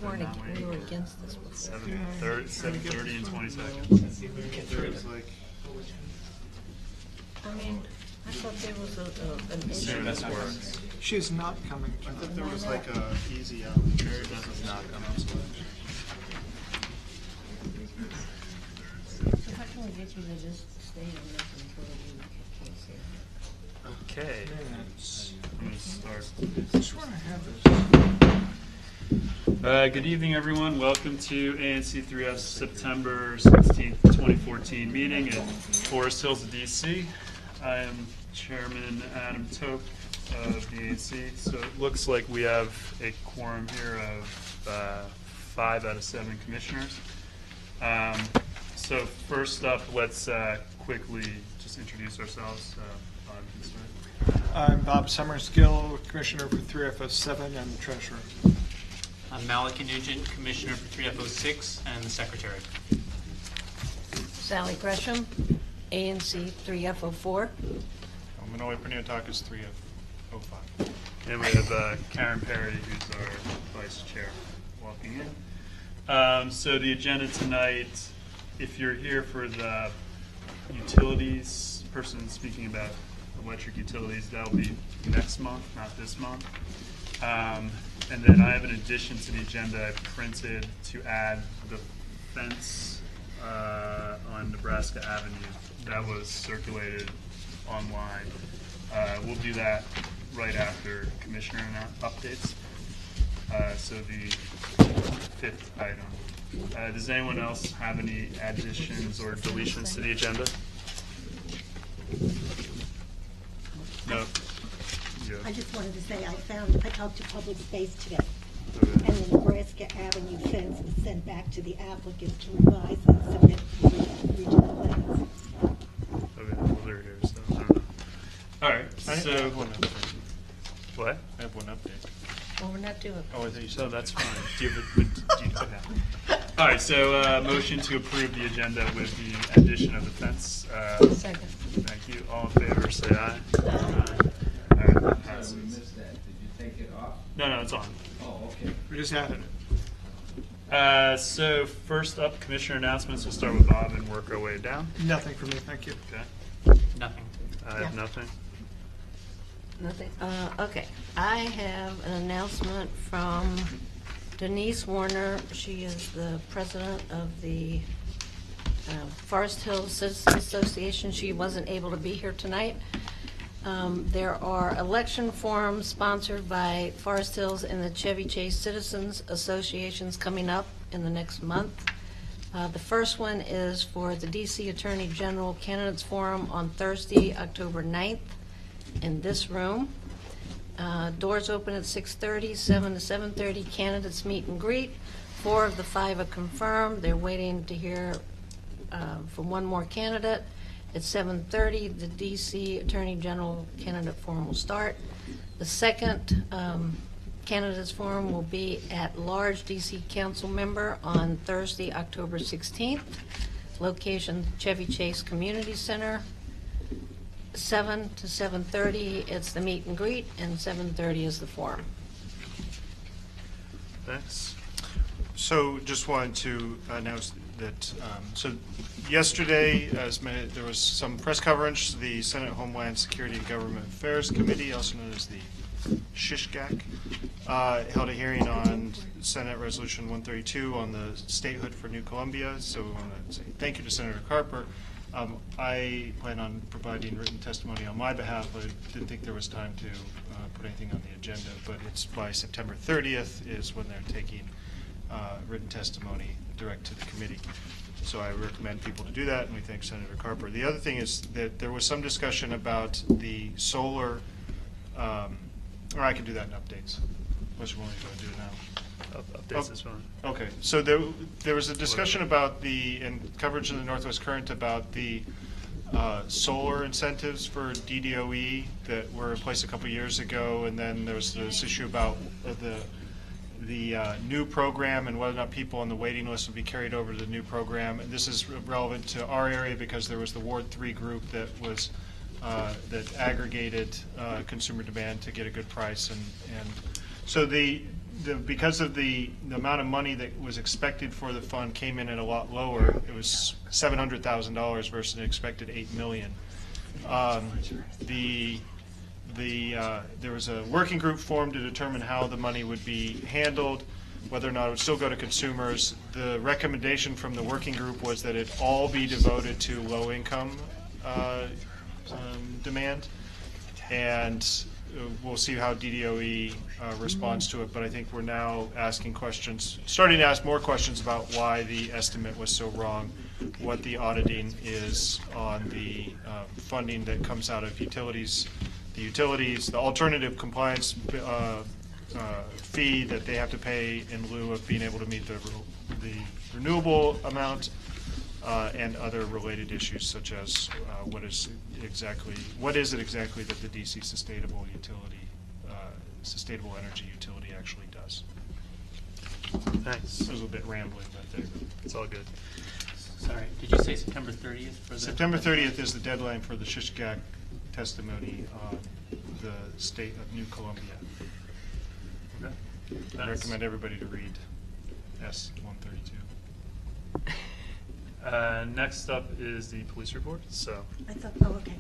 We were against this before. 7:30 and 20 seconds. I mean, I thought there was an issue. This works. She's not coming. I thought there was like a easy out. Mary Beth is not coming. So how can we get you to just stay on this until you can't see it? Okay. I'm going to start. I swear I have this. Good evening, everyone. Welcome to ANC 3F's September 16th, 2014 meeting at Forest Hills, DC. I am Chairman Adam Tope of the ANC. So it looks like we have a quorum here of 5 out of 7 commissioners. So first up, let's quickly just introduce ourselves. Bob, you can start. I'm Bob Summersgill, Commissioner for 3FO7 and Treasurer. I'm Maliki Nugent, Commissioner for 3FO6 and the Secretary. Sally Gresham, ANC 3F04. Manoli Perniotakis, 3F05. And we have Karen Perry, who's our Vice Chair, walking in. So the agenda tonight, if you're here for the utilities, person speaking about electric utilities, that'll be next month, not this month. And then I have an addition to the agenda I printed to add the fence on Nebraska Avenue that was circulated online. We'll do that right after commissioner updates. So the 5th item. Does anyone else have any additions or deletions to the agenda? No. Yeah. I just wanted to say I talked to Public Space today, Okay. and the Nebraska Avenue fence was sent back to the applicant to revise and submit regional plans. Okay, well, they're here, so I don't know. All right, I so have one update. what? I have one update. Well, we're not doing. Oh, I thought you said So that's fine. Do you have okay. All right, so motion to approve the agenda with the addition of the fence. Second. Thank you. All in favor, say aye. Aye. All right, that passes. missed that. Did you take it off? No, it's on. Oh, okay. We just added it. So first up, commissioner announcements. We'll start with Bob and work our way down. Nothing for me, thank you. Okay. Nothing. I have nothing. Nothing. Okay. I have an announcement from Denise Warner. She is the president of the Forest Hills Citizens Association. She wasn't able to be here tonight. There are election forums sponsored by Forest Hills and the Chevy Chase Citizens Associations coming up in the next month. The first one is for the DC Attorney General Candidates Forum on Thursday, October 9th in this room. Doors open at 6:30, 7 to 7:30, candidates meet and greet. 4 of the 5 are confirmed. They're waiting to hear from one more candidate. At 7:30, the DC Attorney General Candidate Forum will start. The second Candidates Forum will be at large DC Council member on Thursday, October 16th. Location, Chevy Chase Community Center. 7 to 7:30, it's the meet and greet, and 7:30 is the forum. Thanks. So just wanted to announce that, so yesterday, there was some press coverage. The Senate Homeland Security and Government Affairs Committee, also known as the SHISGAC, held a hearing on Senate Resolution 132 on the statehood for New Columbia. So we want to say thank you to Senator Carper. I plan on providing written testimony on my behalf, but I didn't think there was time to put anything on the agenda. But it's by September 30th is when they're taking written testimony direct to the committee. So I recommend people to do that, and we thank Senator Carper. The other thing is that there was some discussion about the solar, or I can do that in updates. Unless you want me to do it now. Updates is fine. Okay, so there was a discussion about and coverage in the Northwest Current about the solar incentives for DDOE that were in place a couple years ago, and then there was this issue about the new program and whether or not people on the waiting list would be carried over to the new program. And this is relevant to our area because there was the Ward 3 group that was that aggregated consumer demand to get a good price, and so because of the amount of money that was expected for the fund came in at a lot lower. It was $700,000 versus an expected $8 million. There was a working group formed to determine how the money would be handled, whether or not it would still go to consumers. The recommendation from the working group was that it all be devoted to low-income demand, and we'll see how DDOE responds to it. But I think we're now asking questions, starting to ask more questions about why the estimate was so wrong, what the auditing is on the funding that comes out of utilities, the alternative compliance fee that they have to pay in lieu of being able to meet the renewable amount, and other related issues such as what is it exactly that the DC sustainable energy utility actually does. Thanks. It was a bit rambling, but It's all good. Sorry, did you say September 30th for the? September 30th is the deadline for the Shishgak testimony on the state of New Columbia. Okay. I Nice. recommend everybody to read S-132. Next up is the police report. So I thought, oh, okay.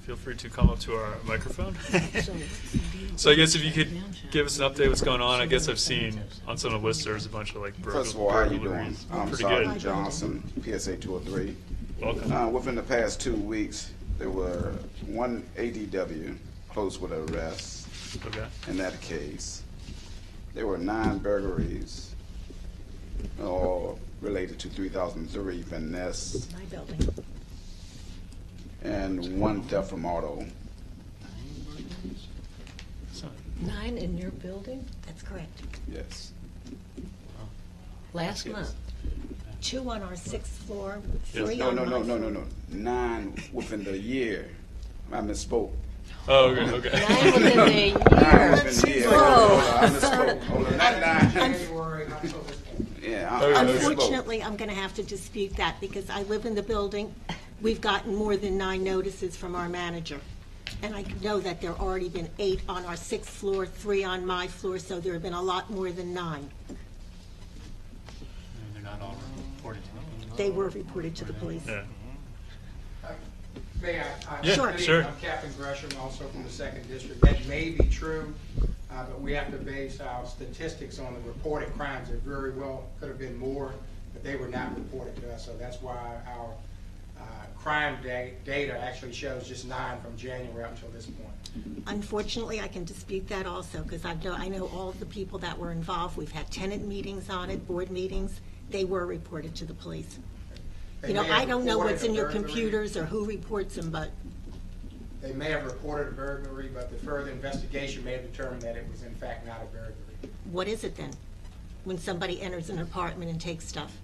feel free to come up to our microphone. So I guess if you could give us an update what's going on. I guess I've seen on some of the lists there's a bunch of like First of all, how you doing? burglaries. I'm Pretty Sergeant good. Johnson, PSA 203. Welcome. Within the past 2 weeks, there were one ADW close with arrest. Okay. In that case, there were 9 burglaries, all related to 3003 finesse, My building. and 1 theft from auto. So, 9 in your building That's correct. Yes. last Yes. month? 2 on our 6th floor, Yes. 3 No, on no, my no, no, floor. no, no. 9 within the year. I misspoke. oh, okay. Okay. 9 within a 9 year. within the year. Whoa. I misspoke. Hold on, not 9. Yeah, I Okay. misspoke. Unfortunately, I'm going to have to dispute that because I live in the building. We've gotten more than 9 notices from our manager. And I know that there already been 8 on our 6th floor, 3 on my floor, so there have been a lot more than 9. They're not all reported to me. They were reported to the police. Yeah. May I? Yeah, Sure. sure. I'm Captain Gresham, also from the 2nd District. That may be true, but we have to base our statistics on the reported crimes. There very well could have been more, but they were not reported to us. So that's why our crime data actually shows just 9 from January up until this point. Unfortunately, I can dispute that also because I know all of the people that were involved. We've had tenant meetings on it, board meetings. They were reported to the police. They You know, may have I don't know reported what's a in your burglary. computers or who reports them, but They may have reported a burglary, but the further investigation may have determined that it was in fact not a burglary. what is it then? When somebody enters an apartment and takes stuff?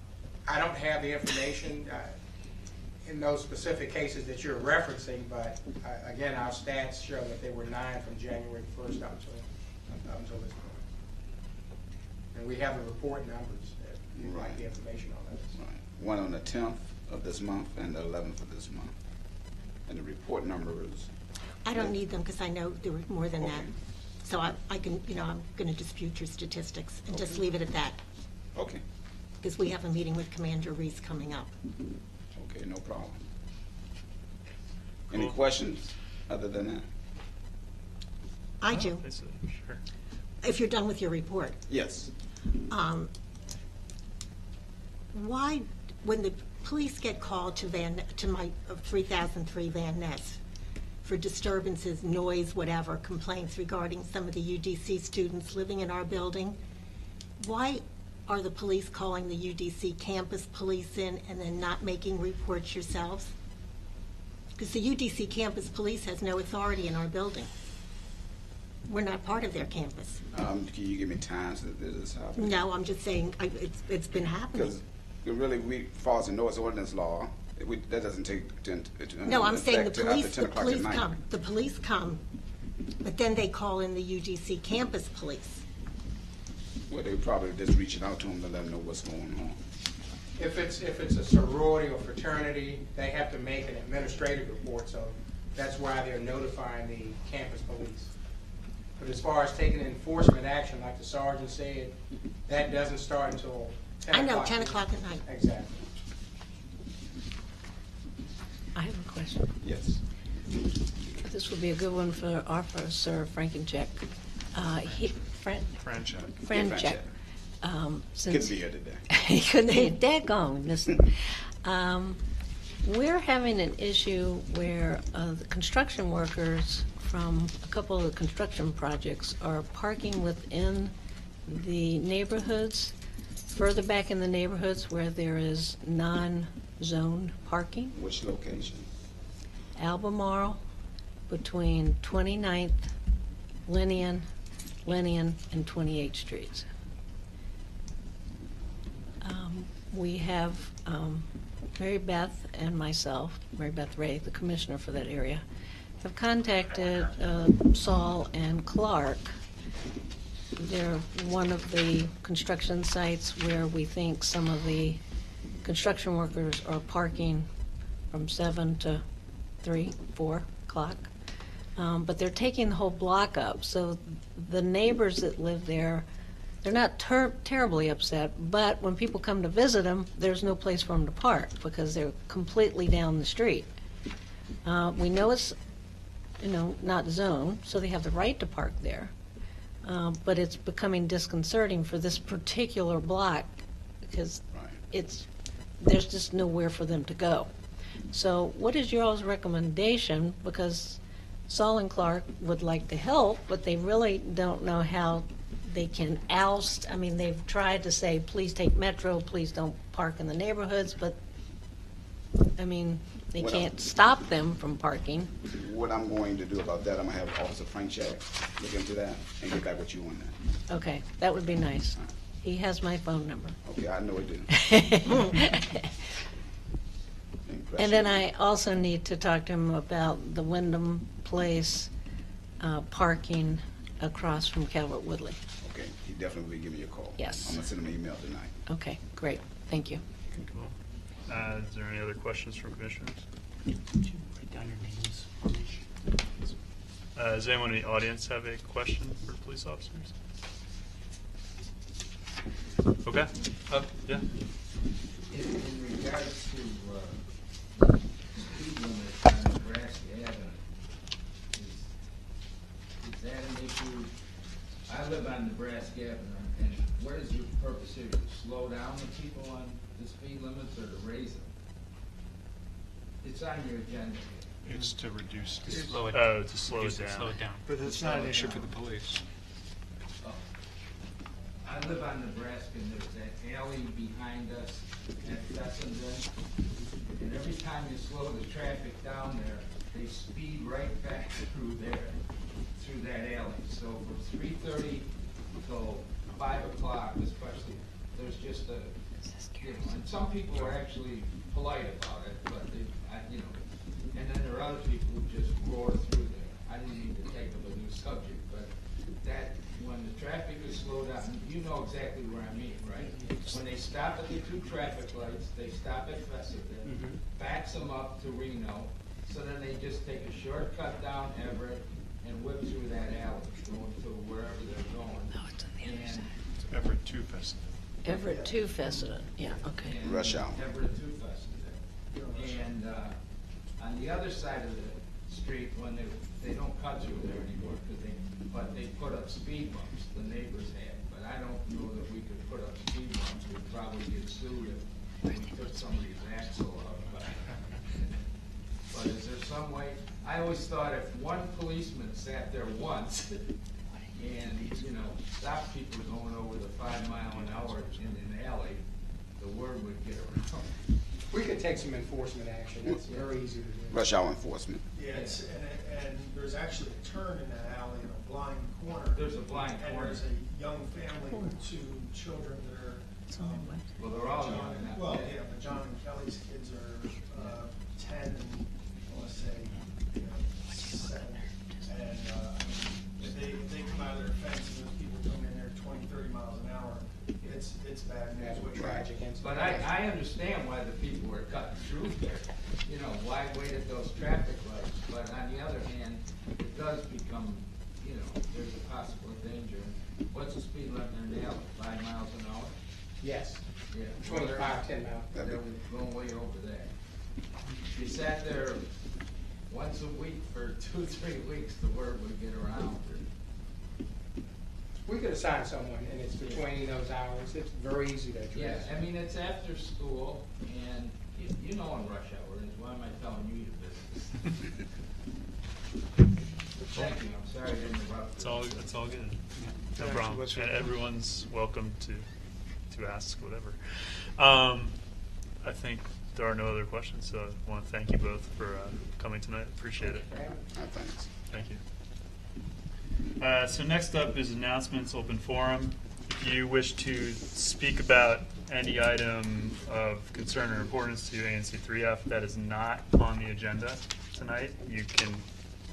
I don't have the information in those specific cases that you're referencing, but again, our stats show that there were 9 from January 1st up until this point. And we have the report numbers, if you'd like the information on those. Right. 1 on the 10th of this month and the 11th of this month. And the report number is, I don't need them because I know there were more than that. Okay. So I can, I'm going to dispute your statistics and just leave it at that okay, because we have a meeting with Commander Reese coming up. okay, no problem. Any Cool. questions other than that? I do, Sure. if you're done with your report. Yes. Why, when the police get called to my 3003 Van Ness for disturbances, noise, whatever, complaints regarding some of the UDC students living in our building, why are the police calling the UDC campus police in and then not making reports yourselves? Because the UDC campus police has no authority in our building. We're not part of their campus. Can you give me times that this is happening? No, I'm just saying, it's been happening. Because really, we falls in noise ordinance law. That doesn't take No, I'm saying the effect till police, after 10 the o'clock at police night. come, the police come, but then they call in the UDC campus police. Well, they probably just reaching out to them to let them know what's going on. If it's a sorority or fraternity, they have to make an administrative report, so that's why they're notifying the campus police. But as far as taking enforcement action, like the sergeant said, that doesn't start until 10 I o'clock. know, 10 o'clock at night. Exactly. I have a question. Yes. This would be a good one for Officer Frankencheck. Franchise. Franchek. Couldn't Since be here today. he couldn't be daggone, listen. We're having an issue where the construction workers from a couple of the construction projects are parking within the neighborhoods, further back in the neighborhoods where there is non-zone parking. Which location? Albemarle between 29th, Linian, and 28th Streets. We have Mary Beth and myself, Mary Beth Ray, the commissioner for that area, have contacted Saul and Clark. They're one of the construction sites where we think some of the construction workers are parking from 7 to 3, 4 o'clock. But they're taking the whole block up, so the neighbors that live there, they're not terribly upset, but when people come to visit them, there's no place for them to park because they're completely down the street. We know it's, not zoned, so they have the right to park there. But it's becoming disconcerting for this particular block because there's just nowhere for them to go. So what is your all's recommendation? Because Saul and Clark would like to help, but they really don't know how they can oust. I mean, they've tried to say, please take Metro, please don't park in the neighborhoods, but, I mean, they can't stop them from parking. What I'm going to do about that, I'm gonna have Officer Franchek look into that and get back with you on that. Okay, that would be nice. He has my phone number. Okay, I know it do. And then I also need to talk to him about the Wyndham Place parking across from Calvert Woodley. Okay, he definitely will give me a call. Yes. I'm gonna send him an email tonight. Okay, great, thank you. Cool. Is there any other questions from commissioners? Could you write down your names for me? Does anyone in the audience have a question for police officers? Okay. Yeah. In regards to speed limit on Nebraska Avenue, is that an issue? I live on Nebraska Avenue, and what is your purpose here? To slow down the people on the speed limits or to raise them? It's on your agenda here. It's to reduce. To slow it Oh, to slow it Slow down. it down. But it's not an issue for the police. Oh. I live on Nebraska, and there's that alley behind us at Fessenden. And every time you slow the traffic down there, they speed right back through there, through that alley. So from 3:30 till 5 o'clock especially, there's just and some people are actually polite about it, but and then there are other people who just roar through there. I didn't mean to take up a new subject, but that, when the traffic is slowed down, you know exactly where I mean, right? When they stop at the 2 traffic lights, they stop at Fessenden, backs them up to Reno, so then they just take a shortcut down Everett and whip through that alley, going to wherever they're going. No, it's on the other And- side. Everett 2 Festival. Everett to Fessenden, yeah, okay. and Rush hour. Everett to Fessenden. And on the other side of the street, when they don't cut through there anymore, but they put up speed bumps, the neighbors have. But I don't know that we could put up speed bumps. We'd probably get sued if we took somebody's axle out. But is there some way? I always thought if one policeman sat there once and, stopped people going over the 5 mile an hour in an alley, the word would get around. We could take some enforcement action. It's very easy to do. Rush hour enforcement. Yeah, and there's actually a turn in that alley in a blind corner. There's a blind And corner. there's a young family with 2 children that are. It's only one. Well, they're all John young. and- Well, yeah, but John and Kelly's kids are 10 and, I want to say, 7. And if they come out of their fence and those people come in there 20, 30 miles an hour, it's bad news. That's what tragic incidents. But I understand why the people were cutting through there. Why wait at those traffic lights? But on the other hand, it does become, there's a possible danger. What's the speed limit in the alley? 5 miles an hour? Yes, Yeah. 25, 10 miles. They're going way over that. If you sat there once a week for 2-3 weeks, the word would get around. We could assign someone, and it's between those hours. It's very easy to Yeah, address. I mean, it's after school, and you know when rush hour is. Why am I telling you your business? Thank you, I'm sorry to interrupt. It's all good. No Yeah, problem. what's your- And everyone's welcome to ask whatever. I think there are no other questions, so I want to thank you both for coming tonight. Appreciate it. Thanks. Thank you. So next up is announcements, open forum. If you wish to speak about any item of concern or importance to ANC 3F that is not on the agenda tonight, you can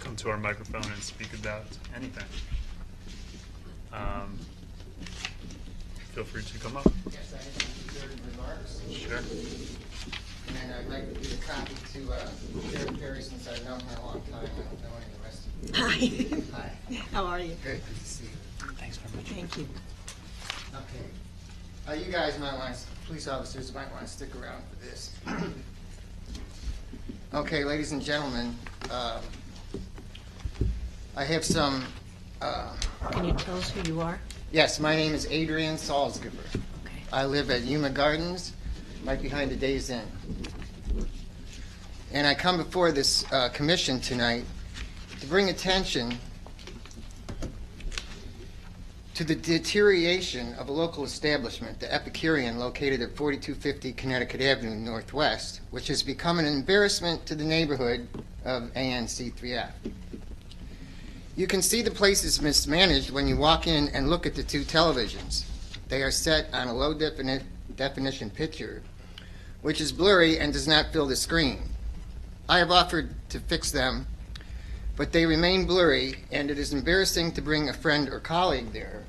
come to our microphone and speak about anything. Feel free to come up. Yes, I have some certain remarks. Sure. And I'd like to give a copy to Sheriff Perry, since I've known her a long time. I don't know any of the rest of you. Hi. Hi. How are you? Good to see you. Thanks very much. Thank you. Okay. You guys might want to, police officers might want to stick around for this. Okay, ladies and gentlemen, I have some, Can you tell us who you are? yes, my name is Adrian Salzgiver. Okay. I live at Yuma Gardens, right behind the Days Inn. And I come before this commission tonight to bring attention to the deterioration of a local establishment, the Epicurean, located at 4250 Connecticut Avenue Northwest, which has become an embarrassment to the neighborhood of ANC 3F. You can see the place is mismanaged when you walk in and look at the two televisions. They are set on a low definition picture, which is blurry and does not fill the screen. I have offered to fix them, but they remain blurry, and it is embarrassing to bring a friend or colleague there.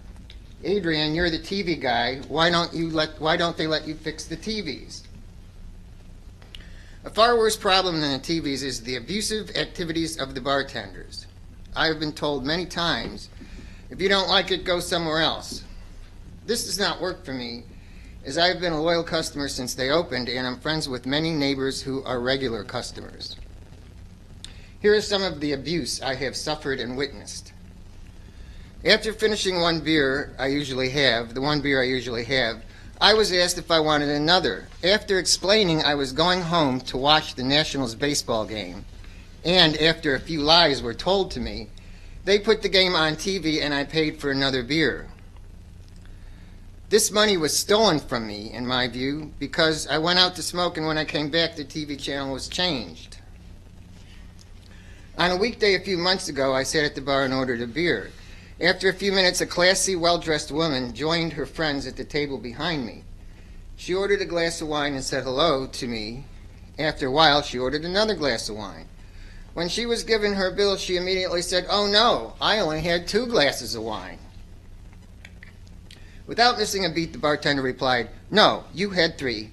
Adrian, you're the TV guy. Why don't they let you fix the TVs? A far worse problem than the TVs is the abusive activities of the bartenders. I have been told many times, if you don't like it, go somewhere else. This does not work for me, as I have been a loyal customer since they opened, and I'm friends with many neighbors who are regular customers. Here is some of the abuse I have suffered and witnessed. After finishing one beer I usually have, I was asked if I wanted another. After explaining I was going home to watch the Nationals baseball game, and after a few lies were told to me, they put the game on TV and I paid for another beer. This money was stolen from me, in my view, because I went out to smoke and when I came back the TV channel was changed. On a weekday a few months ago, I sat at the bar and ordered a beer. After a few minutes, a classy, well-dressed woman joined her friends at the table behind me. She ordered a glass of wine and said hello to me. After a while, she ordered another glass of wine. When she was given her bill, she immediately said, "Oh no, I only had 2 glasses of wine." Without missing a beat, the bartender replied, "No, you had 3.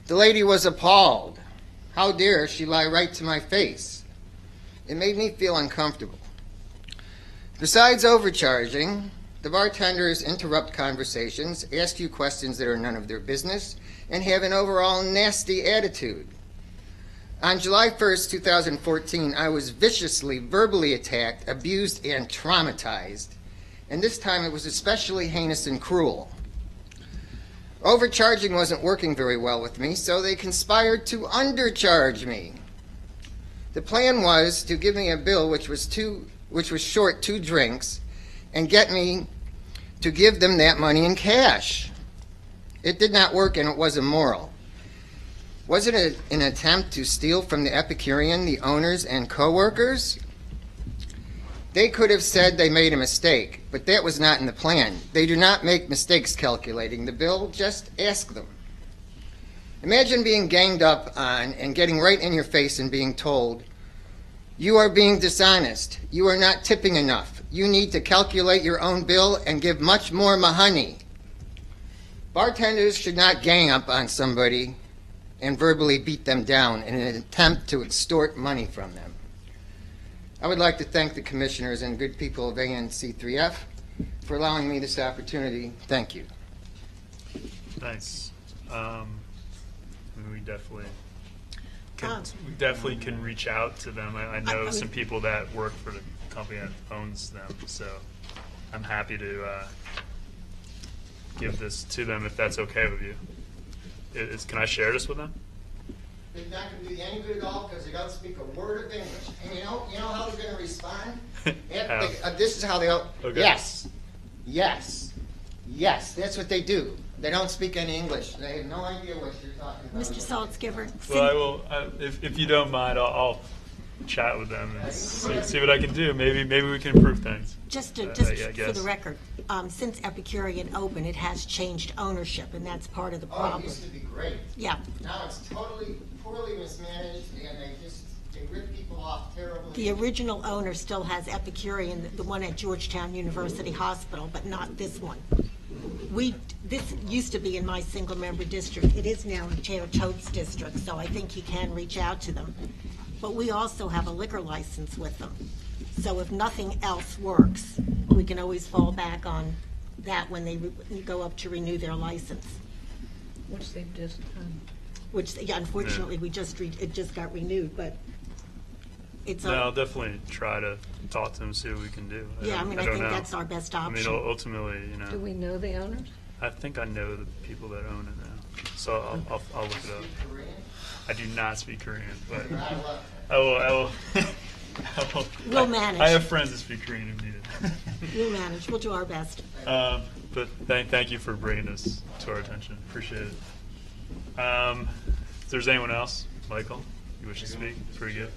The lady was appalled. How dare she lie right to my face? It made me feel uncomfortable. Besides overcharging, the bartenders interrupt conversations, ask you questions that are none of their business, and have an overall nasty attitude. On July 1st, 2014, I was viciously verbally attacked, abused, and traumatized, and this time it was especially heinous and cruel. Overcharging wasn't working very well with me, so they conspired to undercharge me. The plan was to give me a bill which was short 2 drinks and get me to give them that money in cash. It did not work, and it was immoral. Was it an attempt to steal from the Epicurean, the owners, and co-workers? They could have said they made a mistake, but that was not in the plan. They do not make mistakes calculating the bill, just ask them. Imagine being ganged up on and getting right in your face and being told, "You are being dishonest. You are not tipping enough. You need to calculate your own bill and give much more mahoney." Bartenders should not gang up on somebody and verbally beat them down in an attempt to extort money from them. I would like to thank the commissioners and good people of ANC3F for allowing me this opportunity. Thank you. Nice. We definitely Um, can reach out to them. I know some people that work for the company that owns them, so I'm happy to give this to them if that's okay with you. Can I share this with them? It's not going to do you any good at all because they don't speak a word of English. And you know how they're going to respond? This is how they'll. Okay. Yes, yes, yes. That's what they do. They don't speak any English. They have no idea what you're talking about. Mr. Saltzgiver, Well, I will. If you don't mind, I'll chat with them and see what I can do. Maybe we can improve things. just I for guess. the record, since Epicurean opened, it has changed ownership, and that's part of the Oh, it problem. used to be great. Yeah. Now it's totally poorly mismanaged, and they rip people off terribly. The original owner still has Epicurean, the one at Georgetown University Hospital, but not this one. This used to be in my single-member district. It is now in Chair Tote's district, so I think he can reach out to them. But we also have a liquor license with them. So if nothing else works, we can always fall back on that when they go up to renew their license, Which they've just done. which, yeah, unfortunately, it just got renewed, but it's No, I'll definitely try to talk to them, see what we can do. yeah, I don't think know. that's our best I mean, option. ultimately, Do we know the owners? I think I know the people that own it now, so I'll look it up. Korean? I do not speak Korean, but I love I will. We'll manage. I have friends that speak Korean if needed. We'll manage. We'll do our best. But thank you for bringing this to our attention. Appreciate it. If there's anyone else, Michael, you wish to speak? Pretty good.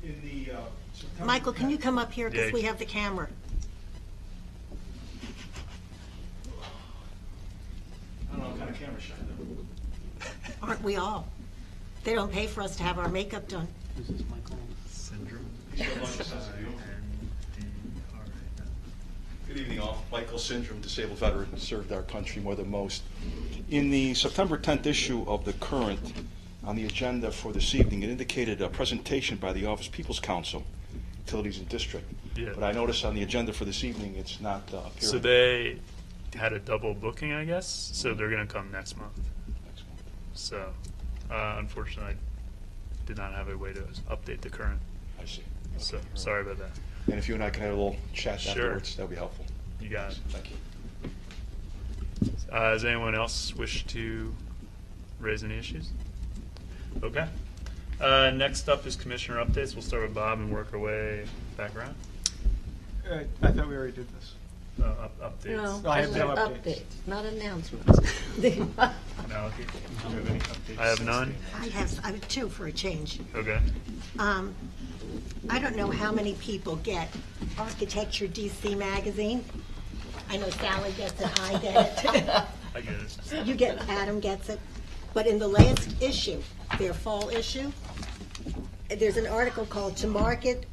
In the September Michael, can you 10th come up here, because Yeah. we have the camera? I don't know what kind of camera shot though. Aren't we all? They don't pay for us to have our makeup done. Syndrome. Good evening, all. Michael Syndrome, disabled veteran, served our country more than most. In the September 10th issue of The Current, on the agenda for this evening, it indicated a presentation by the Office People's Council, Utilities and District. Yeah. But I noticed on the agenda for this evening, it's not appearing. So they had a double booking, I guess. So they're going to come next month. Next month. So unfortunately, I did not have a way to update the current. I see. So Okay, all right. sorry about that. And if you and I can have a little chat Sure. afterwards, that would be helpful. You got it. Thank you. Does anyone else wish to raise any issues? Okay. Next up is commissioner updates. We'll start with Bob and work our way back around. I thought we already did this. Updates. I have no those are updates. Not announcements. Malachy, do you have any updates? I have none. I have two for a change. Okay. I don't know how many people get Architecture DC magazine. I know Sally gets it, I get it. I get it. You get, Adam gets it. But in the last issue, their fall issue, there's an article called To Market,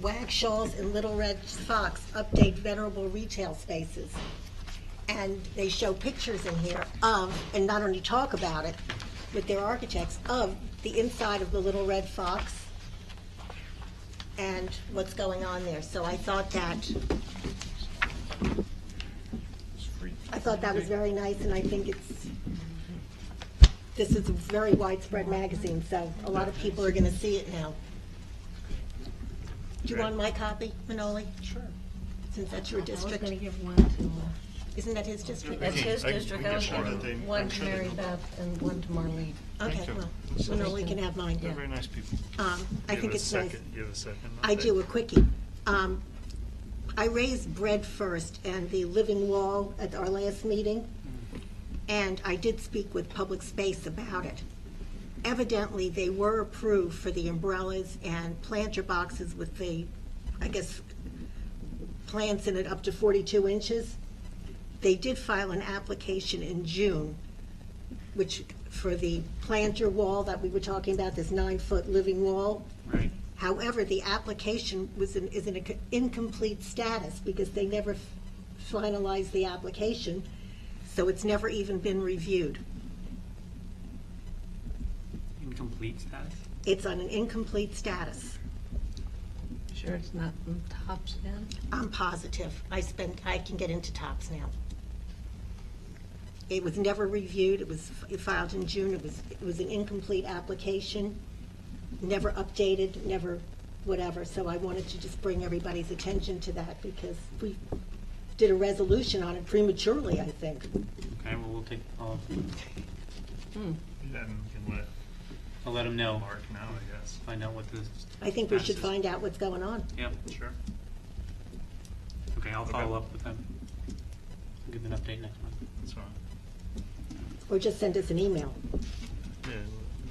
Wag Shawls and Little Red Fox Update Venerable Retail Spaces. And they show pictures in here of, and not only talk about it, with their architects, of the inside of the Little Red Fox and what's going on there. So I thought that was very nice, and I think this is a very widespread magazine, so a lot of people are going to see it now. Do you want my copy, Manoli? Sure. Since that's your I was district. going to give one to, Isn't that his district? that's his I- district. we I was can going share to it. give one I'm to sure they Mary know. Beth and one to Marlene. Okay, Thank you. well, Manoli can have mine. They're very nice people. I You think have a it's nice. second. You have a second. I update? do, a quickie. I raised Bread First and the living wall at our last meeting, and I did speak with Public Space about it. Evidently, they were approved for the umbrellas and planter boxes with the, I guess, plants in it up to 42 inches. They did file an application in June, which, for the planter wall that we were talking about, this 9-foot living wall. Right. However, the application is in an incomplete status because they never finalized the application, so it's never even been reviewed. Incomplete status? It's on an incomplete status. sure it's not from Tops End? I'm positive. I can get into Tops now. It was never reviewed. It was filed in June. It was an incomplete application, never updated, never whatever. So I wanted to just bring everybody's attention to that because we did a resolution on it prematurely, I think. Okay, well, we'll take, Then we can I'll let them know, Mark know, I guess. find out what the. I think we should status is. find out what's going on. Yeah, Sure. okay, I'll follow up with them. I'll give an update next month. That's fine. Or just send us an email. Yeah,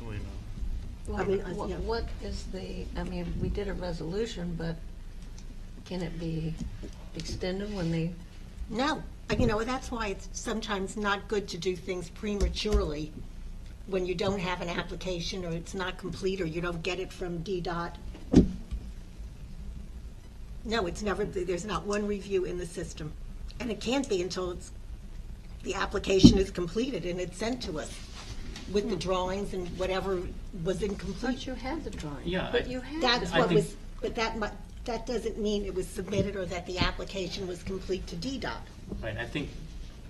we'll email. I mean, yeah. What is the, I mean, we did a resolution, but can it be extended when they, No, that's why it's sometimes not good to do things prematurely when you don't have an application or it's not complete or you don't get it from DDOT. No, it's never, there's not one review in the system. And it can't be until the application is completed and it's sent to us with the drawings and whatever was incomplete. but you had the drawing? Yeah, But you had. That's I what think- was, but that doesn't mean it was submitted or that the application was complete to DDOT. Right, I think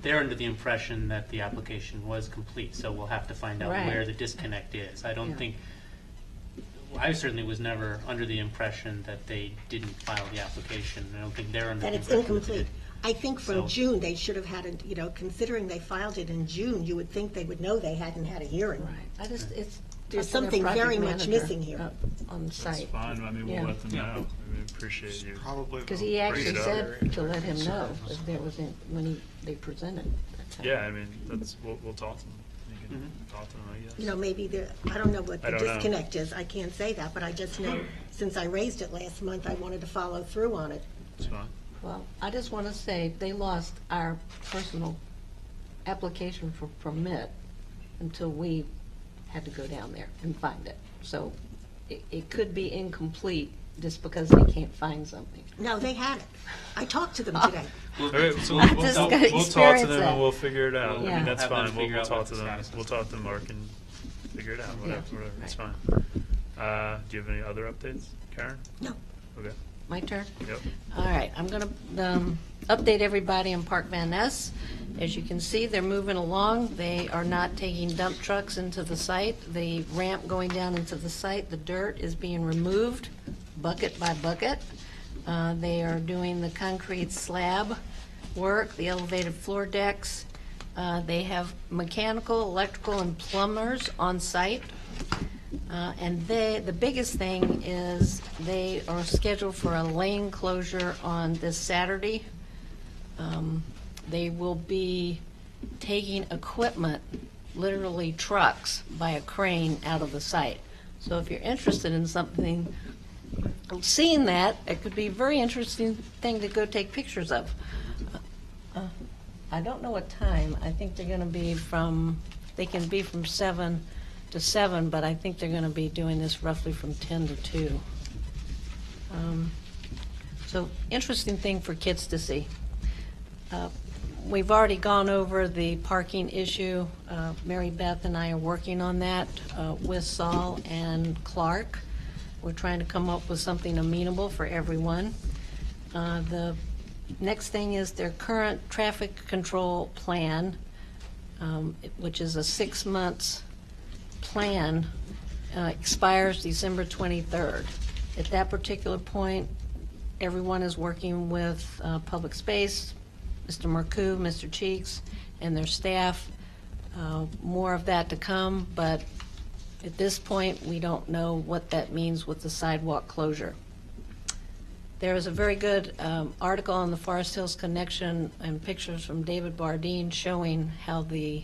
they're under the impression that the application was complete, so we'll have to find out Right. where the disconnect is. I don't Yeah. think, I certainly was never under the impression that they didn't file the application. I don't think they're under the That it's impression. that they incomplete. did. I think from So- June, they should have had, considering they filed it in June, you would think they would know they hadn't had a hearing. Right, I just, it's. There's talking to something project very much manager missing here. On the That's site, fine. I mean, we'll Yeah. let them Yeah. know. I mean, appreciate you. Probably. because they'll he bring actually it up. said to let him know if there was, when they presented. that time. Yeah, I mean, we'll talk to them. You can talk to them, I guess. Maybe I don't know what I the don't know. disconnect is. I can't say that, but I just know, since I raised it last month, I wanted to follow through on it. It's fine. Well, I just want to say, they lost our personal application for permit until we had to go down there and find it. So it could be incomplete just because they can't find something. No, they had it. I talked to them today. All right, so I we'll just talk gotta to experience them that. and we'll figure it out. I Yeah. mean, that's Have them fine. We'll figure out talk what to the them. status is. We'll talk to Mark and figure it out. Whatever, it's fine. Do you have any other updates, Karen? No. Okay. My turn? Yep. All right, I'm going to update everybody in Park Van Ness. As you can see, they're moving along. They are not taking dump trucks into the site. The ramp going down into the site, the dirt is being removed bucket by bucket. They are doing the concrete slab work, the elevated floor decks. They have mechanical, electrical, and plumbers on site. And the biggest thing is they are scheduled for a lane closure on this Saturday. They will be taking equipment, literally trucks, by a crane out of the site. So if you're interested in something, seeing that, it could be a very interesting thing to go take pictures of. I don't know what time. I think they're going to be they can be from 7 to 7, but I think they're going to be doing this roughly from 10 to 2. So interesting thing for kids to see. We've already gone over the parking issue. Mary Beth and I are working on that with Saul and Clark. We're trying to come up with something amenable for everyone. The next thing is their current traffic control plan, which is a 6 months plan, expires December 23rd. At that particular point, everyone is working with Public Space, Mr. Marcoux, Mr. Cheeks, and their staff. More of that to come, but at this point, we don't know what that means with the sidewalk closure. There is a very good article on the Forest Hills Connection and pictures from David Bardeen showing how the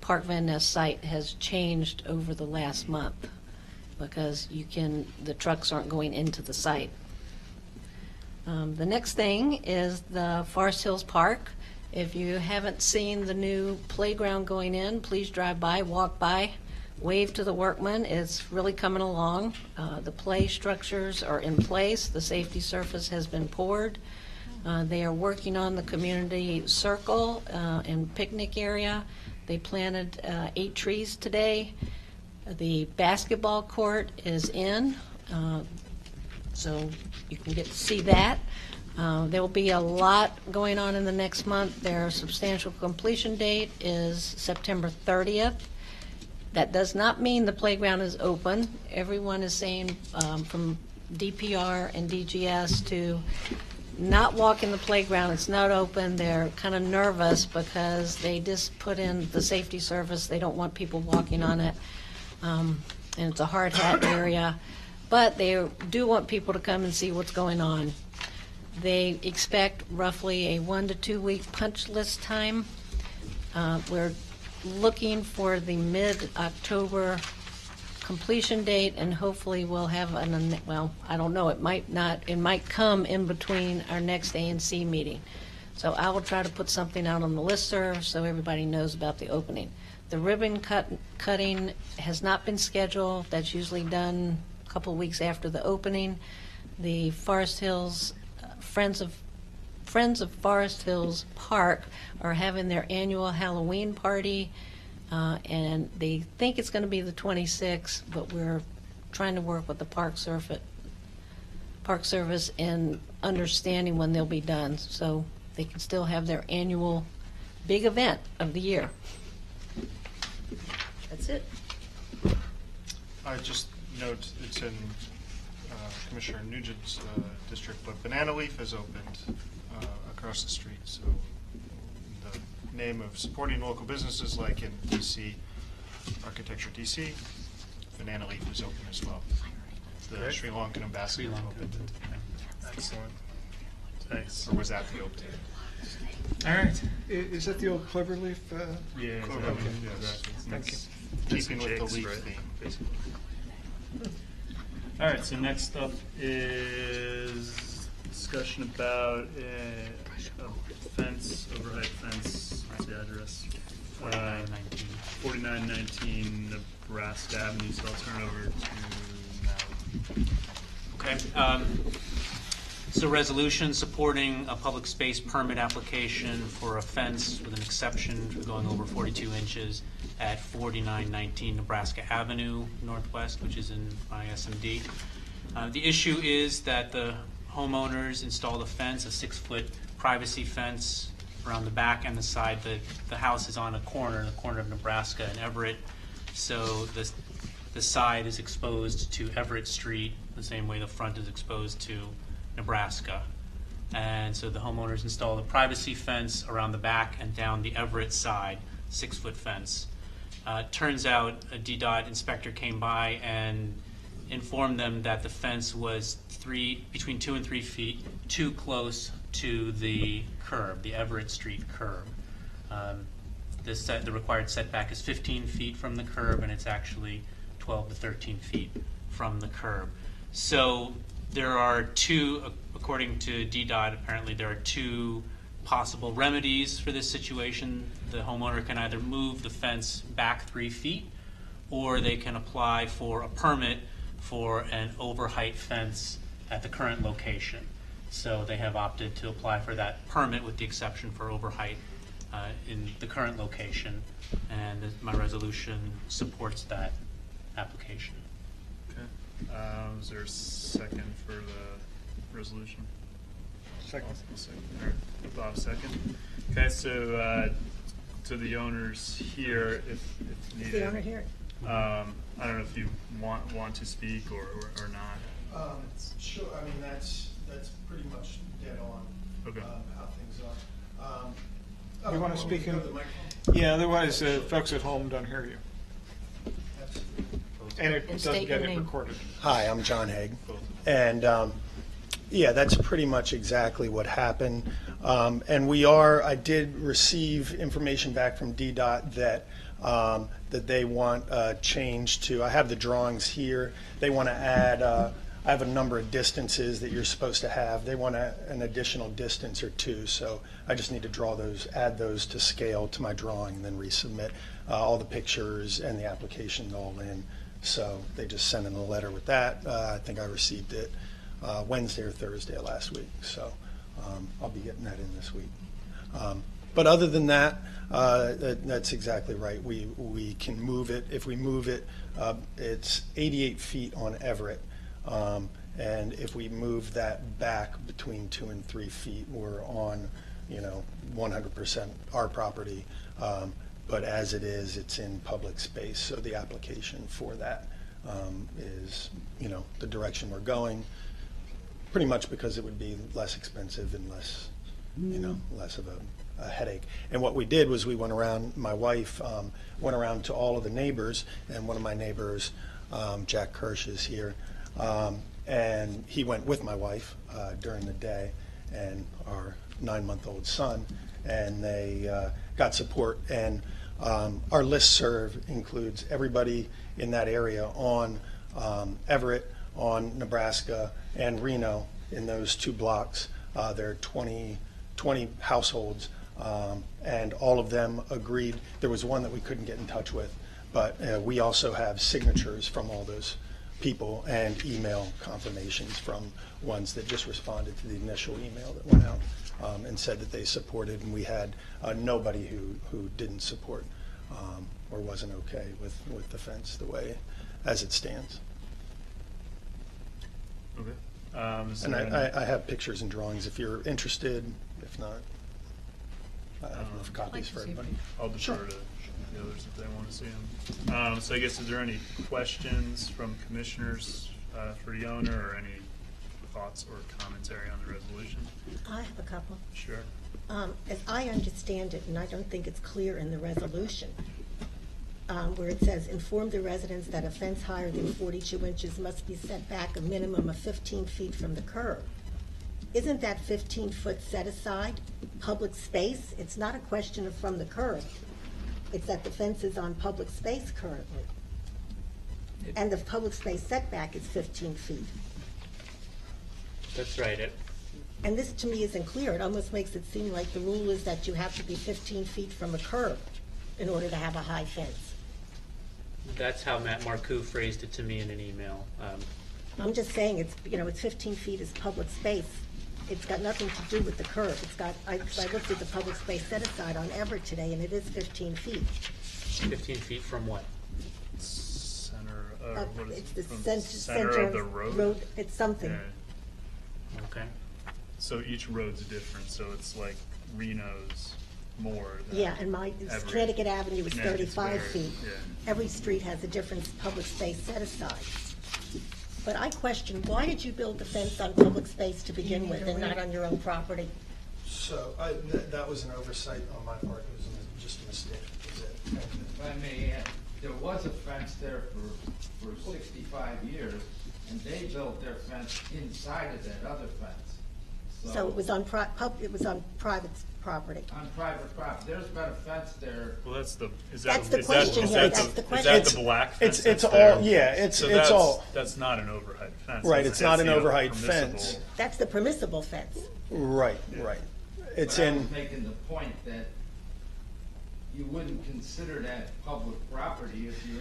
Park Van Ness site has changed over the last month because the trucks aren't going into the site. The next thing is the Forest Hills Park. If you haven't seen the new playground going in, please drive by, walk by, wave to the workmen. It's really coming along. The play structures are in place. The safety surface has been poured. They are working on the community circle and picnic area. They planted 8 trees today. The basketball court is in. So you can get to see that. There will be a lot going on in the next month. Their substantial completion date is September 30th. That does not mean the playground is open. Everyone is saying from DPR and DGS to not walk in the playground. It's not open. They're kind of nervous because they just put in the safety service. They don't want people walking on it. And it's a hard hat area. But they do want people to come and see what's going on. They expect roughly a 1 to 2 week punch list time. We're looking for the mid-October completion date, and hopefully we'll have well, I don't know, it might come in between our next ANC meeting. So I will try to put something out on the listserv so everybody knows about the opening. The ribbon cutting has not been scheduled. That's usually done a couple weeks after the opening. The Forest Hills Friends of Forest Hills Park are having their annual Halloween party, and they think it's going to be the 26th, but we're trying to work with the Park Service in understanding when they'll be done, so they can still have their annual big event of the year. That's it. I just note it's in Commissioner Nugent's district, but Banana Leaf has opened across the street. So the name of supporting local businesses like in DC, Architecture DC, Banana Leaf is open as well. The Great. Sri Lankan ambassador opened. Excellent. Thanks. Or was that the opening? All right. Is that the old Cloverleaf? Yeah, Clover exactly. Leaf, yes. Thank you. Keeping with the Jakes, leaf right, theme. basically. All right, so next up is discussion about a fence, overhead fence, what's the address? 4919. 4919 Nebraska Avenue, so I'll turn it over to Mallory. Okay. So resolution supporting a public space permit application for a fence with an exception for going over 42 inches at 4919 Nebraska Avenue Northwest, which is in ISMD. The issue is that the homeowners installed a fence, a 6-foot privacy fence around the back and the side. The house is on the corner of Nebraska and Everett, so the side is exposed to Everett Street the same way the front is exposed to Nebraska. And so the homeowners installed a privacy fence around the back and down the Everett side, 6-foot fence. Turns out a DDOT inspector came by and informed them that the fence was between 2 and 3 feet too close to the curb, the Everett Street curb. The required setback is 15 feet from the curb, and it's actually 12 to 13 feet from the curb. So there are two, according to DDOT, apparently there are two possible remedies for this situation. The homeowner can either move the fence back 3 feet, or they can apply for a permit for an overheight fence at the current location. So they have opted to apply for that permit with the exception for overheight in the current location, and my resolution supports that application. Okay. Is there a second for the resolution? Second. All right, Bob, second. Okay, so to the owners here, if needed. The owner here. I don't know if you want to speak or not. Sure, I mean, that's pretty much dead on. Okay. How things are. You want to oh, speak go in? to the microphone? Yeah, otherwise folks at home don't hear you. Absolutely. And it And doesn't state get your it name. recorded. Hi, I'm John Haig. And yeah, that's pretty much exactly what happened. And I did receive information back from DDOT that they want a change to, I have the drawings here. They want to add, I have a number of distances that you're supposed to have. They want an additional distance or two. So I just need to add those to scale to my drawing and then resubmit all the pictures and the application all in. So they just sent in a letter with that. I think I received it Wednesday or Thursday of last week. So I'll be getting that in this week. But other than that, that's exactly right. We can move it. If we move it, it's 88 feet on Everett. And if we move that back between 2 and 3 feet, we're on, 100% our property. But as it is, it's in public space, so the application for that is, the direction we're going, pretty much because it would be less expensive and less, less of a headache. And what we did was we went around, my wife went around to all of the neighbors, and one of my neighbors, Jack Kirsch, is here, and he went with my wife during the day and our 9-month-old son, and they got support. And our listserv includes everybody in that area on Everett, on Nebraska, and Reno in those 2 blocks. There are 20 households, and all of them agreed. There was one that we couldn't get in touch with, but we also have signatures from all those people and email confirmations from ones that just responded to the initial email that went out and said that they supported, and we had nobody who didn't support or wasn't okay with the fence the way as it stands. Okay. And I have pictures and drawings if you're interested. If not, I have enough copies for everybody. I'll defer to the others if they want to see them. So I guess, is there any questions from commissioners for the owner, or any thoughts or commentary on the resolution? I have a couple. Sure. As I understand it, and I don't think it's clear in the resolution, where it says, inform the residents that a fence higher than 42 inches must be set back a minimum of 15 feet from the curb. Isn't that 15-foot set aside public space? It's not a question of from the curb. It's that the fence is on public space currently. And the public space setback is 15 feet. That's right. And this, to me, isn't clear. It almost makes it seem like the rule is that you have to be 15 feet from a curb in order to have a high fence. That's how Matt Marcoux phrased it to me in an email. I'm just saying, it's 15 feet is public space. It's got nothing to do with the curb. I looked at the public space set aside on Everett today, and it is 15 feet. 15 feet from what? Center, what is It's it? the From center of the road? It's something. Yeah. Okay. So each road's different, so it's like Reno's more than Yeah, and Everett. Connecticut Avenue is Connecticut's 35 very- feet. Yeah. Every street has a different public space set aside. But I question, why did you build the fence on public space to begin with and not on your own property? So that was an oversight on my part. It was just a mistake. If I may add, there was a fence there for 65 years, and they built their fence inside of that other fence. So it was on private property. On private property. There's been a fence there. Well, that's the question here. That's the question. Is that the black fence? It's that's all there? it's So it's all That's not an overheight fence. right. That's- It's not that's an the overheight permissible- fence. That's the permissible fence. Right. It's But I in. was making the point that you wouldn't consider that public property if you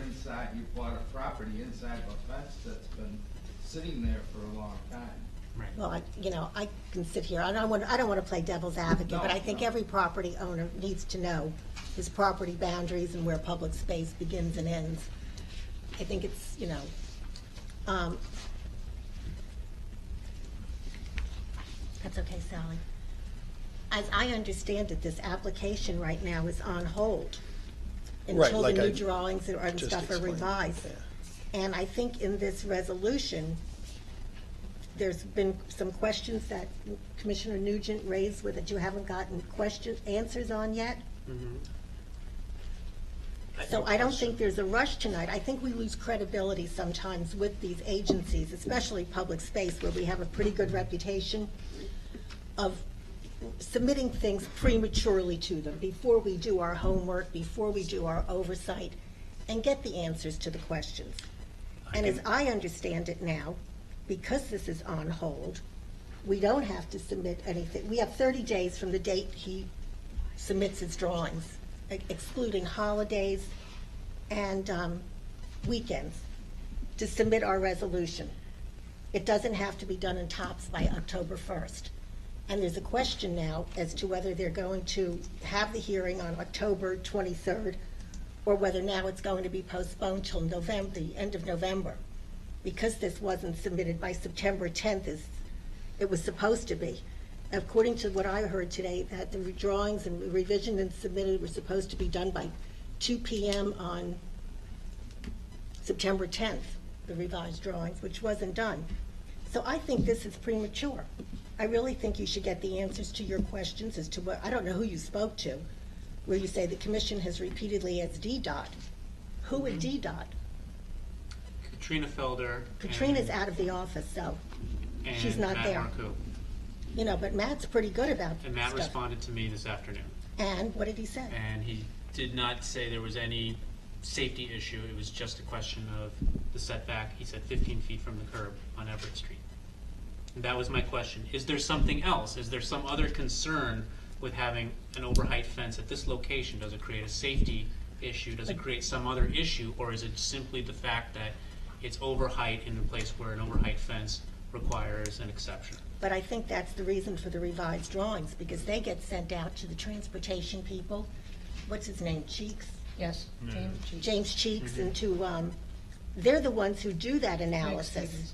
bought a property inside of a fence that's been sitting there for a long time. Right. Well, I can sit here, I don't want to play devil's advocate, but I think No. every property owner needs to know his property boundaries and where public space begins and ends. I think it's, that's okay, Sally. As I understand it, this application right now is on hold Right, until the like new I drawings and just stuff are explained, revised. yeah. And I think in this resolution, there's been some questions that Commissioner Nugent raised that you haven't gotten answers on yet. So I don't think there's a rush tonight. I think we lose credibility sometimes with these agencies, especially public space, where we have a pretty good reputation of submitting things prematurely to them before we do our homework, before we do our oversight, and get the answers to the questions. And as I understand it now, because this is on hold, we don't have to submit anything. We have 30 days from the date he submits his drawings, excluding holidays and weekends, to submit our resolution. It doesn't have to be done in tops by October 1st. And there's a question now as to whether they're going to have the hearing on October 23rd, or whether now it's going to be postponed till November, the end of November. because this wasn't submitted by September 10th as it was supposed to be. According to what I heard today, that the drawings and revision and submitted were supposed to be done by 2 p.m. on September 10th, the revised drawings, which wasn't done. So I think this is premature. I really think you should get the answers to your questions as to what, I don't know who you spoke to, where you say the commission has repeatedly as DDOT. Who at DDOT? Katrina Felder. Katrina's out of the office, so and she's not Matt there. Marcoux. You know, but Matt's pretty good about And Matt stuff. responded to me this afternoon. And what did he say? And he did not say there was any safety issue. It was just a question of the setback. He said 15 feet from the curb on Everett Street. And that was my question. Is there something else? Is there some other concern with having an overheight fence at this location? Does it create a safety issue? Does it create some other issue? Or is it simply the fact that it's overheight in a place where an overheight fence requires an exception? But I think that's the reason for the revised drawings, because they get sent out to the transportation people. What's his name, Cheeks? Yes, James Cheeks. James Cheeks, and to, they're the ones who do that analysis.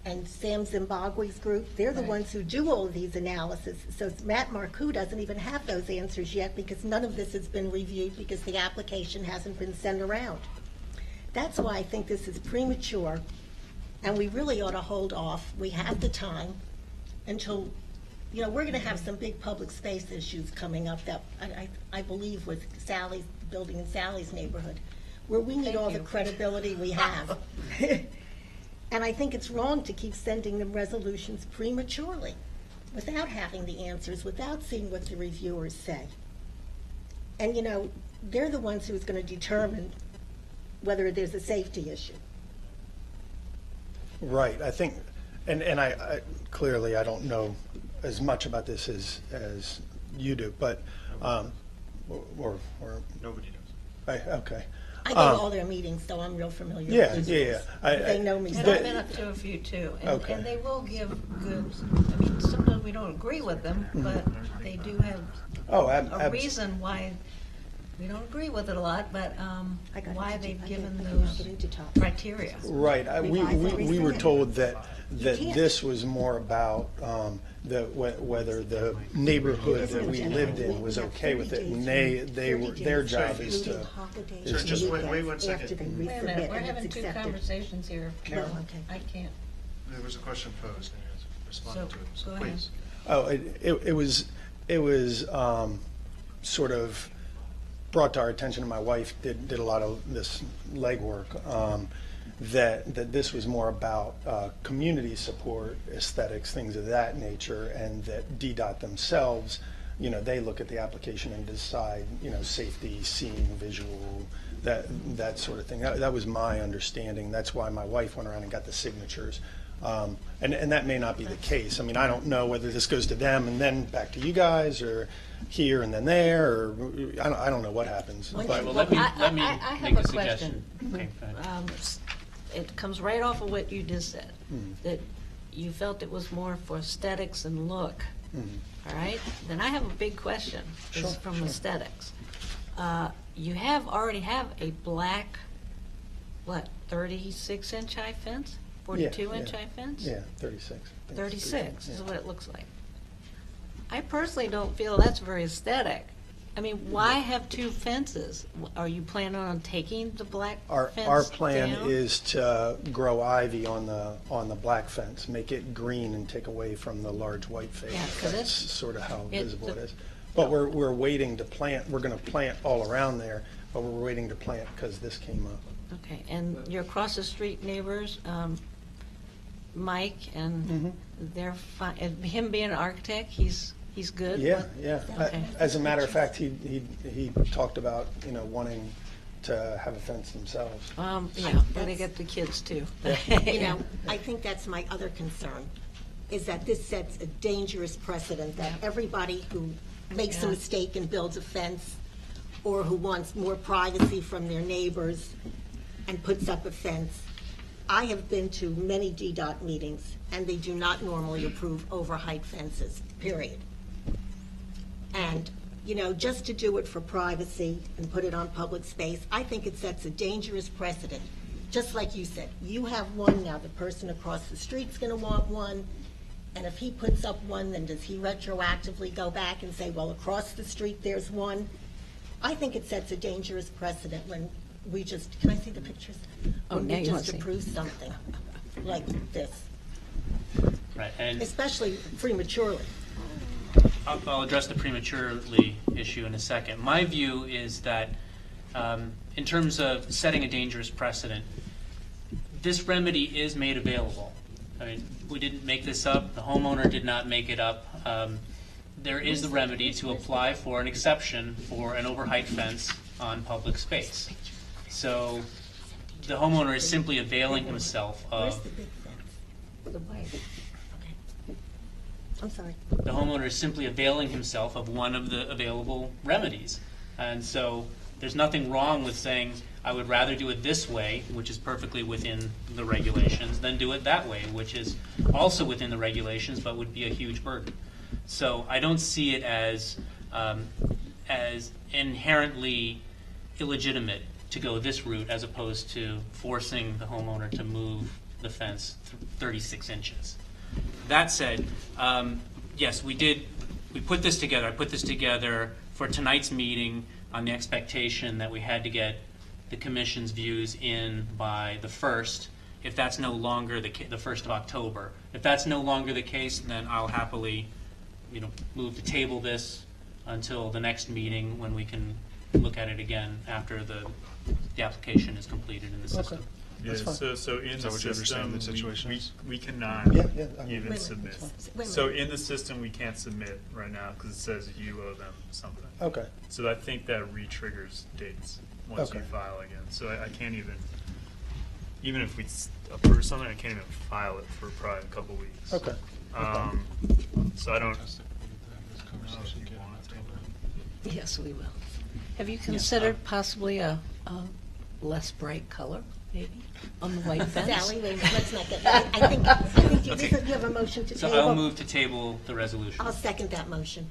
And Sam Zimbabwe's group, they're the ones who do all of these analyses. So Matt Marcoux doesn't even have those answers yet, because none of this has been reviewed, because the application hasn't been sent around. That's why I think this is premature, and we really ought to hold off. We have the time until, you know, we're going to have some big public space issues coming up that I believe with Sally's, building in Sally's neighborhood, where we need all the credibility we have. And I think it's wrong to keep sending them resolutions prematurely without having the answers, without seeing what the reviewers say. And, you know, they're the ones who's going to determine whether there's a safety issue. Right, I think, and I clearly, I don't know as much about this as you do, but, or Nobody does. okay. I go to all their meetings, so I'm real familiar Yeah, with these yeah, rules. yeah. They know me. And so- I've been up to a few too, Okay. and they will give good, I mean, sometimes we don't agree with them, but they do have Oh, a reason why we don't agree with it a lot, but why they've given those criteria. Right, we were told that can't. this was more about whether the neighborhood that we lived in was okay with it, and they were, their job is to. Sir, just wait 1 After second. they Wait a resubmit minute, we're and having it's two accepted. conversations here. Carol? Okay. I can't. There was a question posed, and you responded So, to it. So go ahead. please. Oh, it was sort of brought to our attention, and my wife did a lot of this legwork, that this was more about community support, aesthetics, things of that nature, and that DDOT themselves, you know, they look at the application and decide, you know, safety, scene, visual, that sort of thing. That was my understanding. That's why my wife went around and got the signatures. And that may not be the case. I mean, I don't know whether this goes to them and then back to you guys, or here and then there, or I don't know what happens. Once But you- Well, let me I have make a a suggestion. question. Okay, go ahead. It comes right off of what you just said, that you felt it was more for aesthetics and look, all right? Then I have a big question, this is Sure, from sure. aesthetics. You already have a black, 36-inch high fence? 42-inch high fence? Yeah, 36. 36 is Yeah. what it looks like. I personally don't feel that's very aesthetic. I mean, why have two fences? Are you planning on taking the black fence down? Our plan is to grow ivy on the black fence, make it green and take away from the large white face. Yeah, 'cause That's it's- sort of how it- visible it the- is. But we're waiting to plant, we're gonna plant all around there, but we're waiting to plant because this came up. Okay, and your across the street neighbors, Mike, and they're fine, and him being an architect, he's good? Yeah, yeah. Okay. As a matter of fact, he talked about, you know, wanting to have a fence themselves. Yeah, but they get the kids too. You know, I think that's my other concern, is that this sets a dangerous precedent that everybody who makes a Yeah. mistake and builds a fence, or who wants more privacy from their neighbors and puts up a fence. I have been to many DDOT meetings, and they do not normally approve overheight fences, period. And, you know, just to do it for privacy and put it on public space, I think it sets a dangerous precedent. just like you said, you have one, now the person across the street's gonna want one, and if he puts up one, then does he retroactively go back and say, well, across the street, there's one? I think it sets a dangerous precedent when we just, can I see the pictures? Oh, When now we you wanna just see. approve something like this, Right, and especially prematurely. I'll address the prematurely issue in a second. My view is that in terms of setting a dangerous precedent, this remedy is made available. I mean, we didn't make this up. The homeowner did not make it up. There is the remedy to apply for an exception for an overheight fence on public space. So the homeowner is simply availing himself Where's of the big fence? The white. Okay. I'm sorry. the homeowner is simply availing himself of one of the available remedies. And so there's nothing wrong with saying, I would rather do it this way, which is perfectly within the regulations, than do it that way, which is also within the regulations, but would be a huge burden. So I don't see it as inherently illegitimate to go this route as opposed to forcing the homeowner to move the fence 36 inches. That said, yes, we put this together. I put this together for tonight's meeting on the expectation that we had to get the commission's views in by the 1st. If that's no longer the 1st of October. If that's no longer the case, then I'll happily, move to table this until the next meeting when we can look at it again after the application is completed in the system. Yeah, That's fine. so in Is the that what you understand the system, situation is? we cannot Yeah, I mean, even Wait a submit. minute, wait a So minute. in the system, we can't submit right now because it says you owe them something. Okay, So I think that re-triggers dates once you Okay. file again. So I can't even if we approve something, I can't even file it for probably a couple weeks. okay. So I don't. Yes, we will. Have you considered possibly a less bright color, maybe, on the white fence? Sally, wait a minute, let's not get, I think you have a motion to So table. I'll move to table the resolution. I'll second that motion.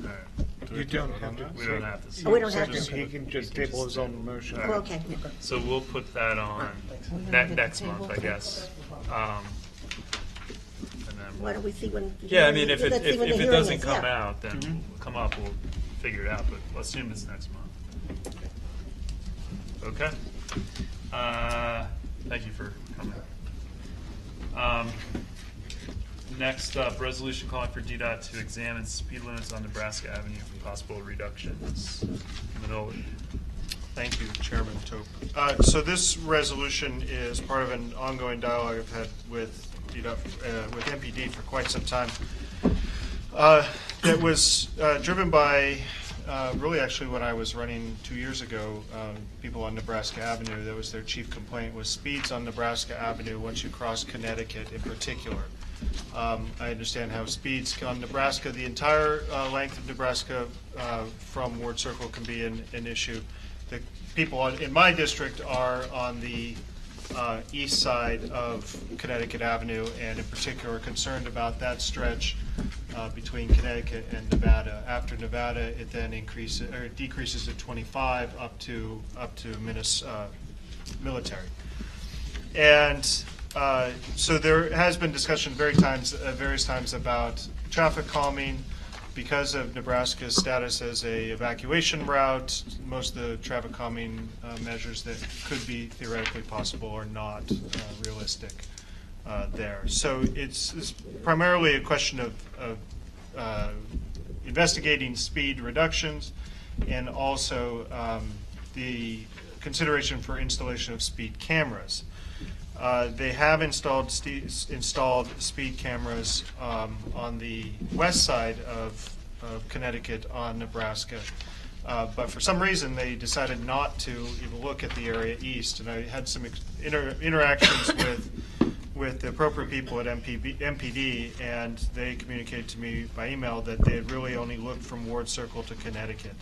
All right. Do we You don't vote have on to. that? We don't have to. Oh, we don't have Second, to. he can just table his own motion. All right. Okay. So we'll put that on We're gonna get next the month, table. I guess. And then Why don't we see when? yeah, I mean, if let's see when the it hearing doesn't is, come yeah. out, then we'll come up, we'll figure it out, but we'll assume it's next month. Okay. Thank you for coming. Next up, resolution calling for DDOT to examine speed limits on Nebraska Avenue for possible reductions. Manoli. Thank you, Chairman Tope. So this resolution is part of an ongoing dialogue I've had with with MPD for quite some time. That was driven by really actually when I was running 2 years ago, people on Nebraska Avenue, that was their chief complaint, was speeds on Nebraska Avenue once you cross Connecticut in particular. I understand how speeds on Nebraska, the entire length of Nebraska from Ward Circle can be an issue. The people in my district are on the east side of Connecticut Avenue, and in particular concerned about that stretch between Connecticut and Nevada. After Nevada, it then decreases to 25 up to Military. And so there has been discussion various times about traffic calming. Because of Nebraska's status as a evacuation route, most of the traffic calming measures that could be theoretically possible are not realistic there. So it's primarily a question of investigating speed reductions and also the consideration for installation of speed cameras. They have installed speed cameras on the west side of Connecticut on Nebraska, but for some reason they decided not to even look at the area east. And I had some interactions with the appropriate people at MPD, and they communicated to me by email that they had really only looked from Ward Circle to Connecticut.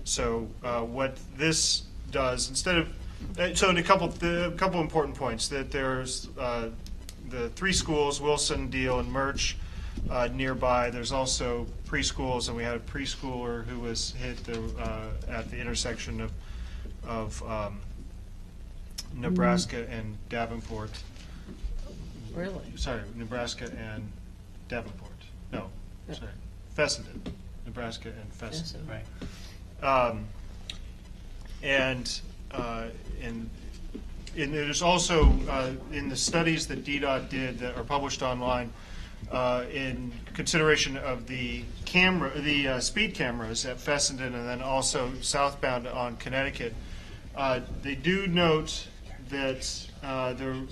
So what this does, instead of so a couple important points, that there's the 3 schools, Wilson, Deal, and Murch, nearby. There's also preschools, and we had a preschooler who was hit at the intersection of Nebraska and Davenport. Really? Sorry, Nebraska and Davenport. No, sorry, Fessenden, Nebraska and Fessenden. Right. And there's also, in the studies that DDOT did that are published online, in consideration of the speed cameras at Fessenden and then also southbound on Connecticut, they do note that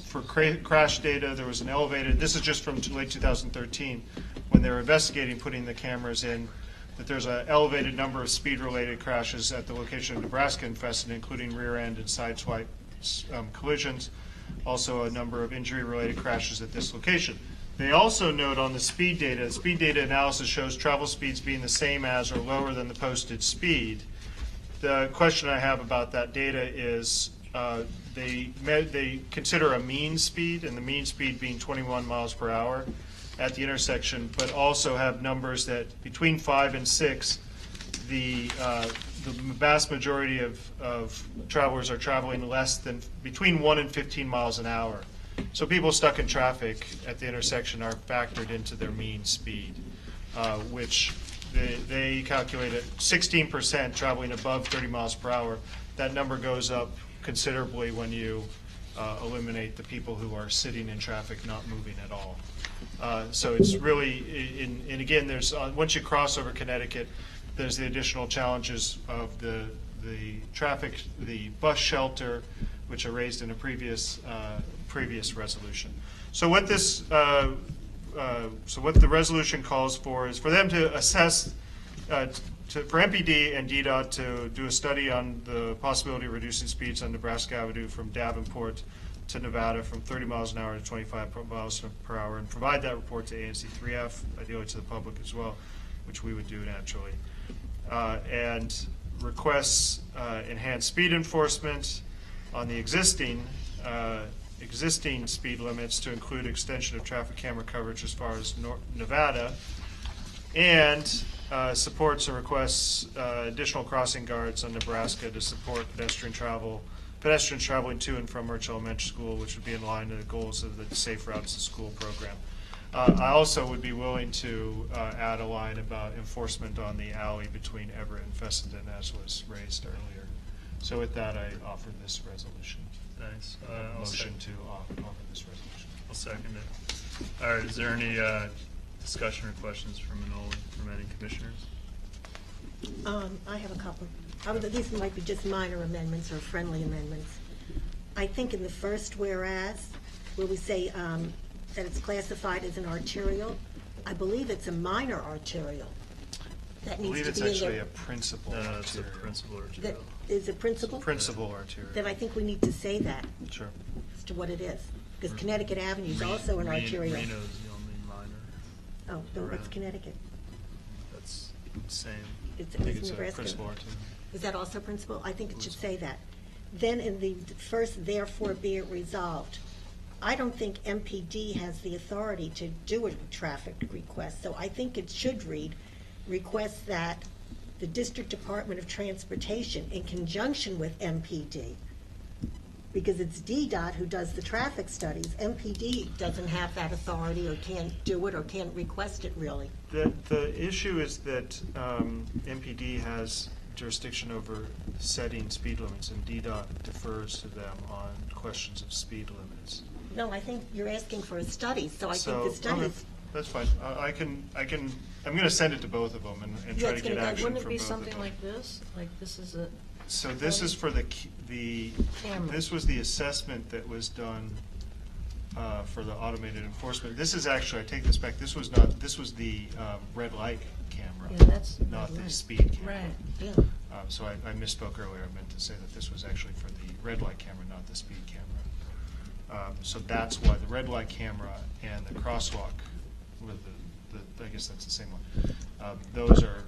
for crash data, there was an elevated, this is just from late 2013, when they were investigating putting the cameras in, that there's an elevated number of speed-related crashes at the location of Nebraska and Fessenden, including rear-end and sideswipe collisions, also a number of injury-related crashes at this location. They also note on the speed data analysis shows travel speeds being the same as or lower than the posted speed. The question I have about that data is they consider a mean speed, and the mean speed being 21 miles per hour at the intersection, but also have numbers that between 5 and 6, the vast majority of travelers are traveling less than between 1 and 15 miles an hour. So people stuck in traffic at the intersection are factored into their mean speed, which they calculate at 16% traveling above 30 miles per hour. That number goes up considerably when you eliminate the people who are sitting in traffic not moving at all. So it's really, and again, there's once you cross over Connecticut, there's the additional challenges of the traffic, the bus shelter, which are raised in a previous resolution. So what this, so what the resolution calls for is for them to assess, for MPD and DDOT to do a study on the possibility of reducing speeds on Nebraska Avenue from Davenport to Nevada from 30 miles an hour to 25 miles per hour, and provide that report to ANC 3F, ideally to the public as well, which we would do naturally. And requests enhanced speed enforcement on the existing speed limits to include extension of traffic camera coverage as far as Nevada, and supports and requests additional crossing guards on Nebraska to support pedestrians traveling to and from Murch Elementary School, which would be in line with the goals of the Safe Routes to School program. I also would be willing to add a line about enforcement on the alley between Everett and Fessenden, as was raised earlier. So with that, I offer this resolution. Thanks. Motion to offer this resolution. I'll second it. All right, is there any discussion or questions from any commissioners? I have a couple. These might be just minor amendments or friendly amendments. I think in the first whereas, where we say that it's classified as an arterial, I believe it's a minor arterial. That I needs believe to it's be in actually there. a principal No, it's a arterial. principal That arterial. is a principal? Principal arterial. Then I think we need to say that Sure. as to what it is. Because Connecticut Avenue is also an arterial. Reno's the only minor. Oh, no, that's around. Connecticut. That's the same. It's I think it's a Nebraska. principal arterial. Is that also principal? I think it should say that. Then in the first, therefore be it resolved, I don't think MPD has the authority to do a traffic request, so I think it should read, request that the District Department of Transportation, in conjunction with MPD, because it's DDOT who does the traffic studies, MPD doesn't have that authority or can't do it or can't request it really. The issue is that MPD has jurisdiction over setting speed limits, and DDOT defers to them on questions of speed limits. No, I think you're asking for a study, so I think the studies. That's fine. I'm going to send it to both of them and try Yeah, to it's get gonna go- action from Wouldn't it be both of something them. like this? Like this is a, So this is for the Camera. this was the assessment that was done for the automated enforcement. This is actually, I take this back, this was the red light camera, yeah, that's. not the right. speed camera. Right, yeah. So I misspoke earlier. I meant to say that this was actually for the red light camera, not the speed camera. So that's why the red light camera and the crosswalk, with I guess that's the same one, those are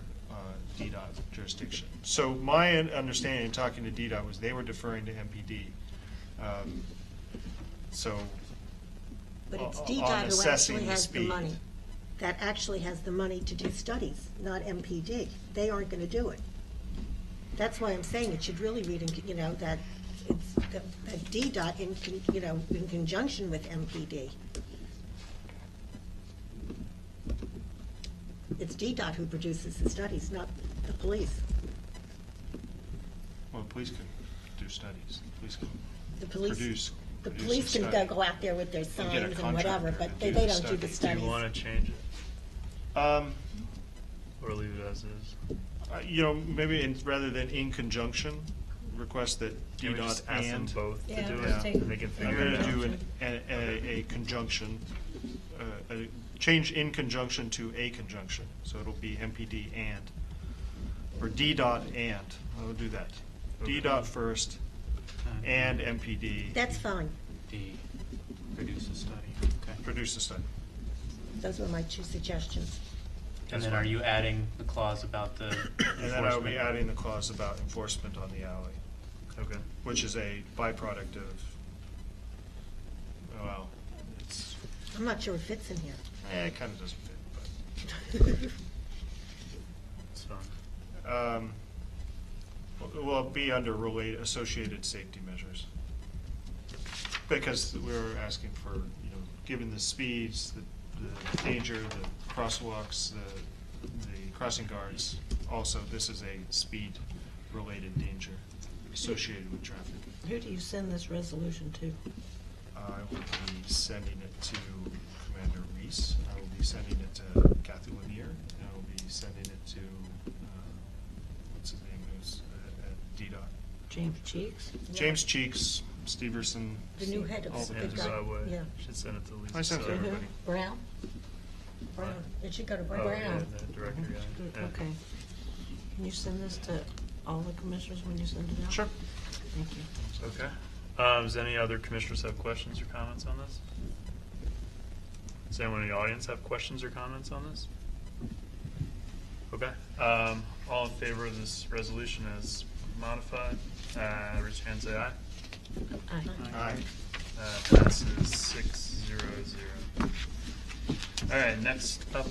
DDOT jurisdiction. So my understanding in talking to DDOT was they were deferring to MPD. So But it's on DDOT who assessing actually the has the speed. money. That actually has the money to do studies, not MPD. They aren't going to do it. That's why I'm saying it should really read, that it's the DDOT in conjunction with MPD. It's DDOT who produces the studies, not the police. Well, police can do studies. Police can The police, produce. the produce police a can study. go out there with their And get a signs and whatever, contractor but to they do the don't do the study. Do studies. you want to change it or leave it as is? Maybe rather than in conjunction, request that Can we DDOT just ask them and. both to Yeah, do let's it? take- And they can I'm figure going it to out. do a conjunction, a change in conjunction to a conjunction. So it'll be MPD and, or DDOT and, I'll do that. Okay. DDOT first and MPD That's fine. D, produce a study, okay. produce the study. Those were my two suggestions. And then are you adding the clause about the And then I'll be enforcement? adding the clause about enforcement on the alley, Okay. which is a byproduct of, well, it's, I'm not sure it fits in here. it kind of doesn't fit, It's fine. but. Well, it'll be under associated safety measures. Because we're asking for, given the speeds, the danger, the crosswalks, the crossing guards, also, this is a speed-related danger associated with traffic. Who do you send this resolution to? I will be sending it to Commander Reese, I will be sending it to Kathy Lanier, and I will be sending it to, what's his name, who's at DDOT. James Cheeks? James Cheeks, Steverson. The new head of all the the And heads. guy- Broadway. yeah. Should send it to Lisa. I sent it to so everybody. Brown? Brown, it should go to Oh, Brown. yeah, the director guy. Good, Yeah. okay. Can you send this to all the commissioners when you send it out? Sure. Thank you. Okay. Does any other commissioners have questions or comments on this? Does anyone in the audience have questions or comments on this? Okay. All in favor of this resolution as modified, raise your hand, say aye. Aye. Aye. Passes 6-0-0. All right, next up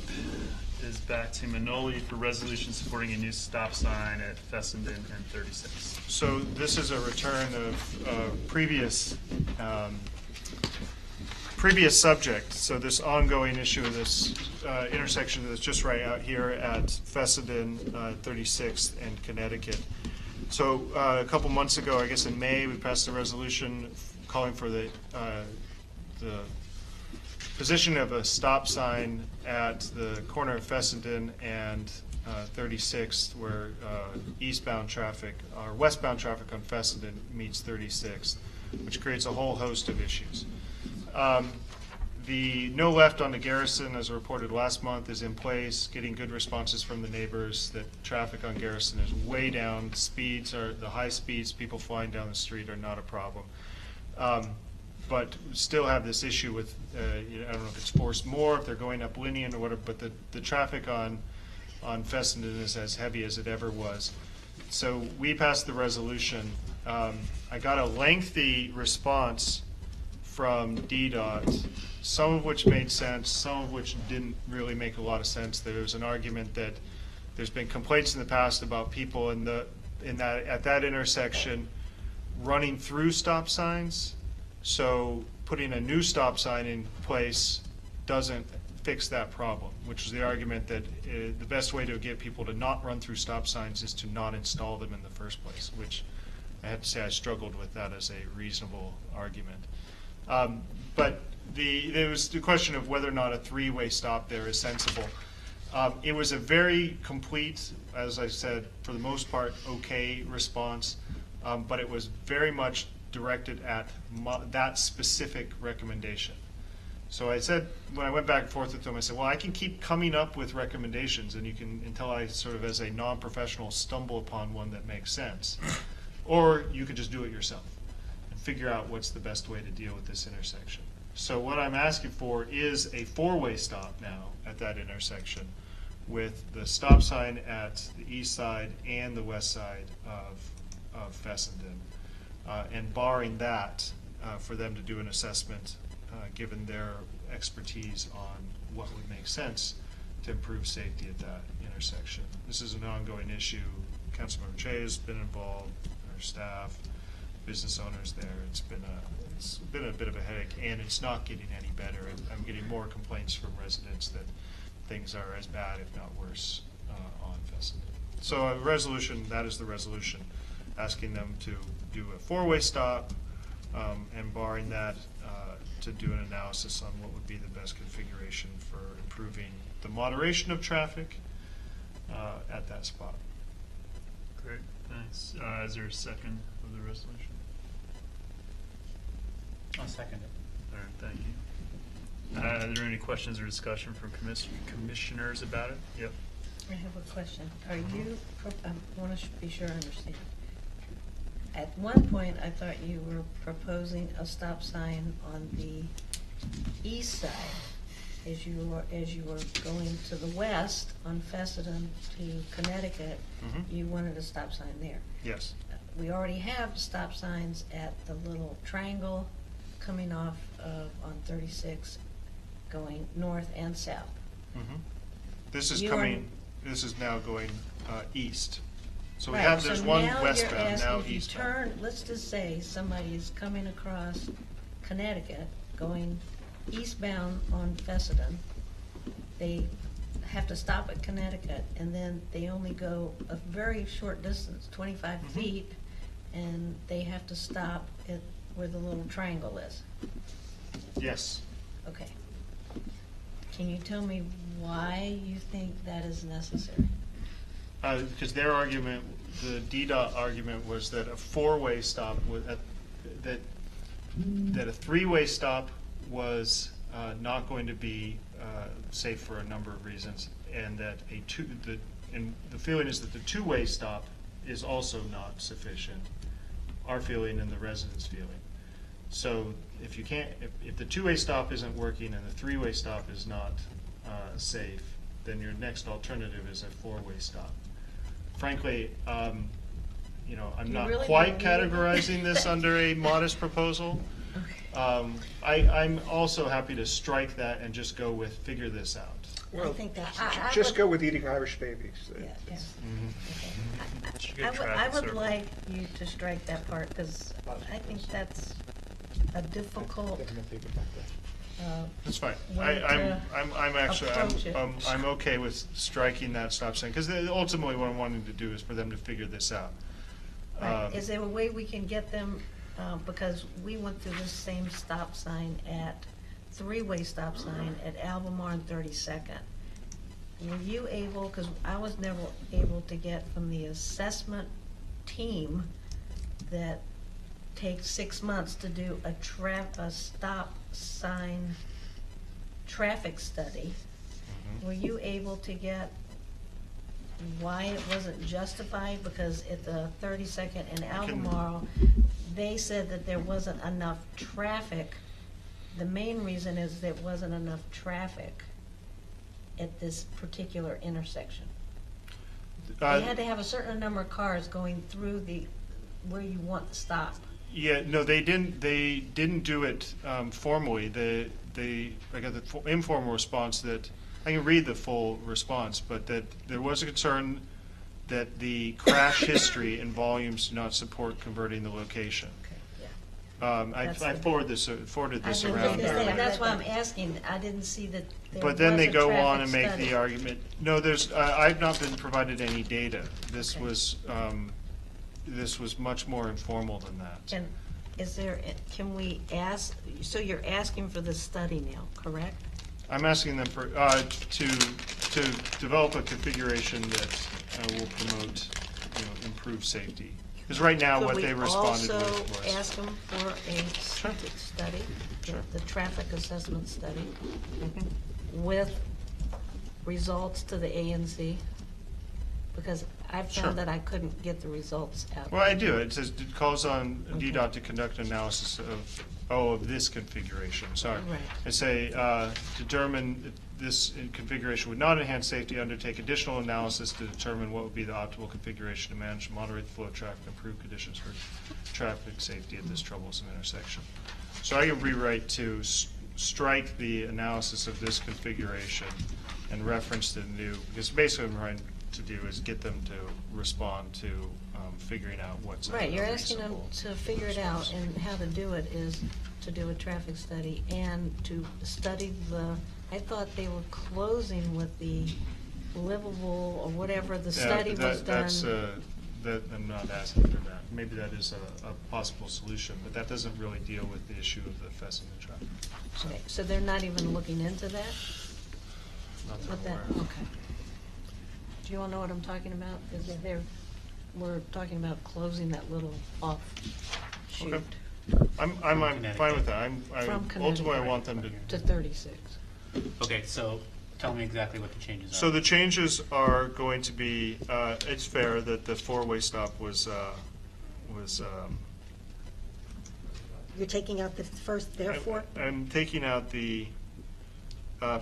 is back to Manoli for resolution supporting a new stop sign at Fessenden and 36. So this is a return of previous subject. So this ongoing issue of this intersection that's just right out here at Fessenden, 36th and Connecticut. So a couple months ago, I guess in May, we passed a resolution calling for the position of a stop sign at the corner of Fessenden and 36th, where eastbound traffic, or westbound traffic on Fessenden meets 36th, which creates a whole host of issues. The no left on the Garrison, as reported last month, is in place, getting good responses from the neighbors that traffic on Garrison is way down. Speeds are, the high speeds, people flying down the street are not a problem. But still have this issue with, I don't know if it's forced more, if they're going up Linnean or whatever, but the traffic on Fessenden is as heavy as it ever was. So we passed the resolution. I got a lengthy response from DDOT, some of which made sense, some of which didn't really make a lot of sense. There was an argument that there's been complaints in the past about people at that intersection running through stop signs. So putting a new stop sign in place doesn't fix that problem, which is the argument that the best way to get people to not run through stop signs is to not install them in the first place, which I have to say I struggled with that as a reasonable argument. But there was the question of whether or not a three-way stop there is sensible. It was a very complete, as I said, for the most part, okay response, but it was very much directed at that specific recommendation. So I said, when I went back and forth with them, I said, well, I can keep coming up with recommendations, and you can, until I sort of, as a non-professional, stumble upon one that makes sense. Or you could just do it yourself and figure out what's the best way to deal with this intersection. So what I'm asking for is a four-way stop now at that intersection, with the stop sign at the east side and the west side of Fessenden. And barring that, for them to do an assessment, given their expertise on what would make sense to improve safety at that intersection. This is an ongoing issue. Councilmember Che has been involved, our staff, business owners there. It's been a bit of a headache, and it's not getting any better. And I'm getting more complaints from residents that things are as bad, if not worse, on Fessenden. So a resolution, that is the resolution, asking them to do a four-way stop, and barring that, to do an analysis on what would be the best configuration for improving the moderation of traffic at that spot. Great, thanks. Is there a second of the resolution? I'll second it. All right, thank you. Are there any questions or discussion from commissioners about it? Yep. I have a question. Are you, I want to be sure I understand. At one point, I thought you were proposing a stop sign on the east side as you were going to the west on Fessenden to Connecticut. Mhm. You wanted a stop sign there. Yes. We already have stop signs at the little triangle coming off of on 36 going north and south. Mm-hmm. This is You coming, this is now going east. So we Right, have, there's so one now westbound, you're asking now if you eastbound. turn, let's just say somebody is coming across Connecticut, going eastbound on Fessenden. They have to stop at Connecticut, and then they only go a very short distance, 25 Mhm. feet, and they have to stop at where the little triangle is. Yes. Okay. Can you tell me why you think that is necessary? Because their argument, the DDOT argument was that a four-way stop, that a three-way stop was not going to be safe for a number of reasons, and that and the feeling is that the two-way stop is also not sufficient. Our feeling and the residents' feeling. So if you can't, if the two-way stop isn't working and the three-way stop is not safe, then your next alternative is a four-way stop. Frankly, I'm You not really quite believe- categorizing this under a modest proposal. I'm also happy to strike that and just go with figure this out. I think that should. Just go with eating Irish babies. Yeah, yeah. Should I get would, traffic circle. like you to strike that part, because I think that's a difficult, That's fine. way I'm actually, approach it. I'm okay with striking that stop sign, because ultimately what I'm wanting to do is for them to figure this out. right. Is there a way we can get them, because we went through the same stop sign three-way stop sign at Albemarle and 32nd. Were you able, because I was never able to get from the assessment team that takes 6 months to do a stop sign traffic study. Were you able to get why it wasn't justified? Because at the 32nd and Albemarle, they said that there wasn't enough traffic. The main reason is there wasn't enough traffic at this particular intersection. They had to have a certain number of cars going through where you want to stop. Yeah, no, they didn't do it formally. I got the informal response that, I can read the full response, but that there was a concern that the crash history and volumes do not support converting the location. I forwarded this around. That's why I'm asking. I didn't see that there But then was they a go on traffic and make study. the argument, no, I've not been provided any data. This Okay. was much more informal than that. Can we ask, so you're asking for the study now, correct? I'm asking them to develop a configuration that will promote, improved safety. Because right now, what they responded with Could we also was. ask them for a study, the traffic assessment study, with results to the ANC? Because I Sure. found that I couldn't get the results out. Well, I do. It says, it calls on DDOT to conduct analysis of this configuration, sorry. Right. I say, determine that this configuration would not enhance safety, undertake additional analysis to determine what would be the optimal configuration to manage and moderate the flow of traffic, and improve conditions for traffic safety at this troublesome intersection. So I can rewrite to strike the analysis of this configuration and reference the new, because basically I'm to do is get them to respond to figuring out what's a Right, you're asking them reasonable to figure it out, response. and how to do it is to do a traffic study and to study I thought they were closing with the livable, or whatever the Yeah, study was that's, done. that, I'm not asking for that. Maybe that is a possible solution, but that doesn't really deal with the issue of the Fessenden traffic. So, Okay, so they're not even looking into that? not that With I'm that, aware of. okay. Do you all know what I'm talking about? Is that we're talking about closing that little off shoot Okay. I'm fine with that. from Ultimately, I Connecticut want them to 36. Okay, so tell me exactly what the changes are. So the changes are going to be, it's fair that the four-way stop was You're taking out the first therefore? I'm taking out the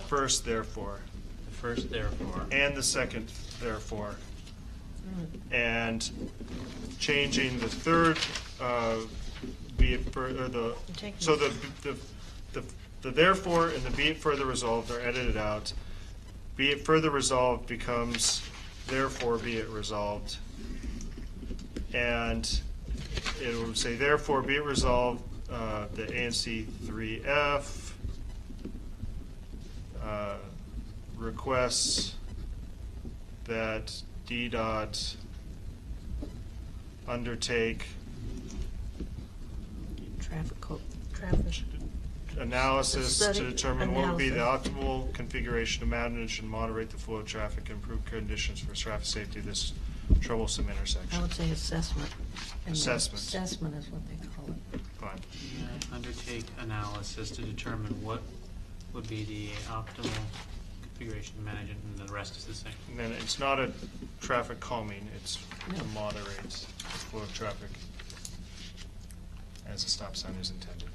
first therefore The first, therefore. and the second therefore, and changing the third, be it further, You're taking so the therefore and the be it further resolved are edited out. Be it further resolved becomes therefore be it resolved. And it will say therefore be it resolved, the ANC 3F requests that DDOT undertake Traffic. analysis to Study determine what would be the analysis. optimal configuration to manage and moderate the flow of traffic and improve conditions for traffic safety of this troublesome I intersection. would say assessment. And the Assessment. Assessment is what they call it. Fine. Undertake analysis to determine what would be the optimal configuration to manage it, and the rest is the same. And then it's not a traffic calming, it's to No. moderate the flow of traffic as a stop sign is intended.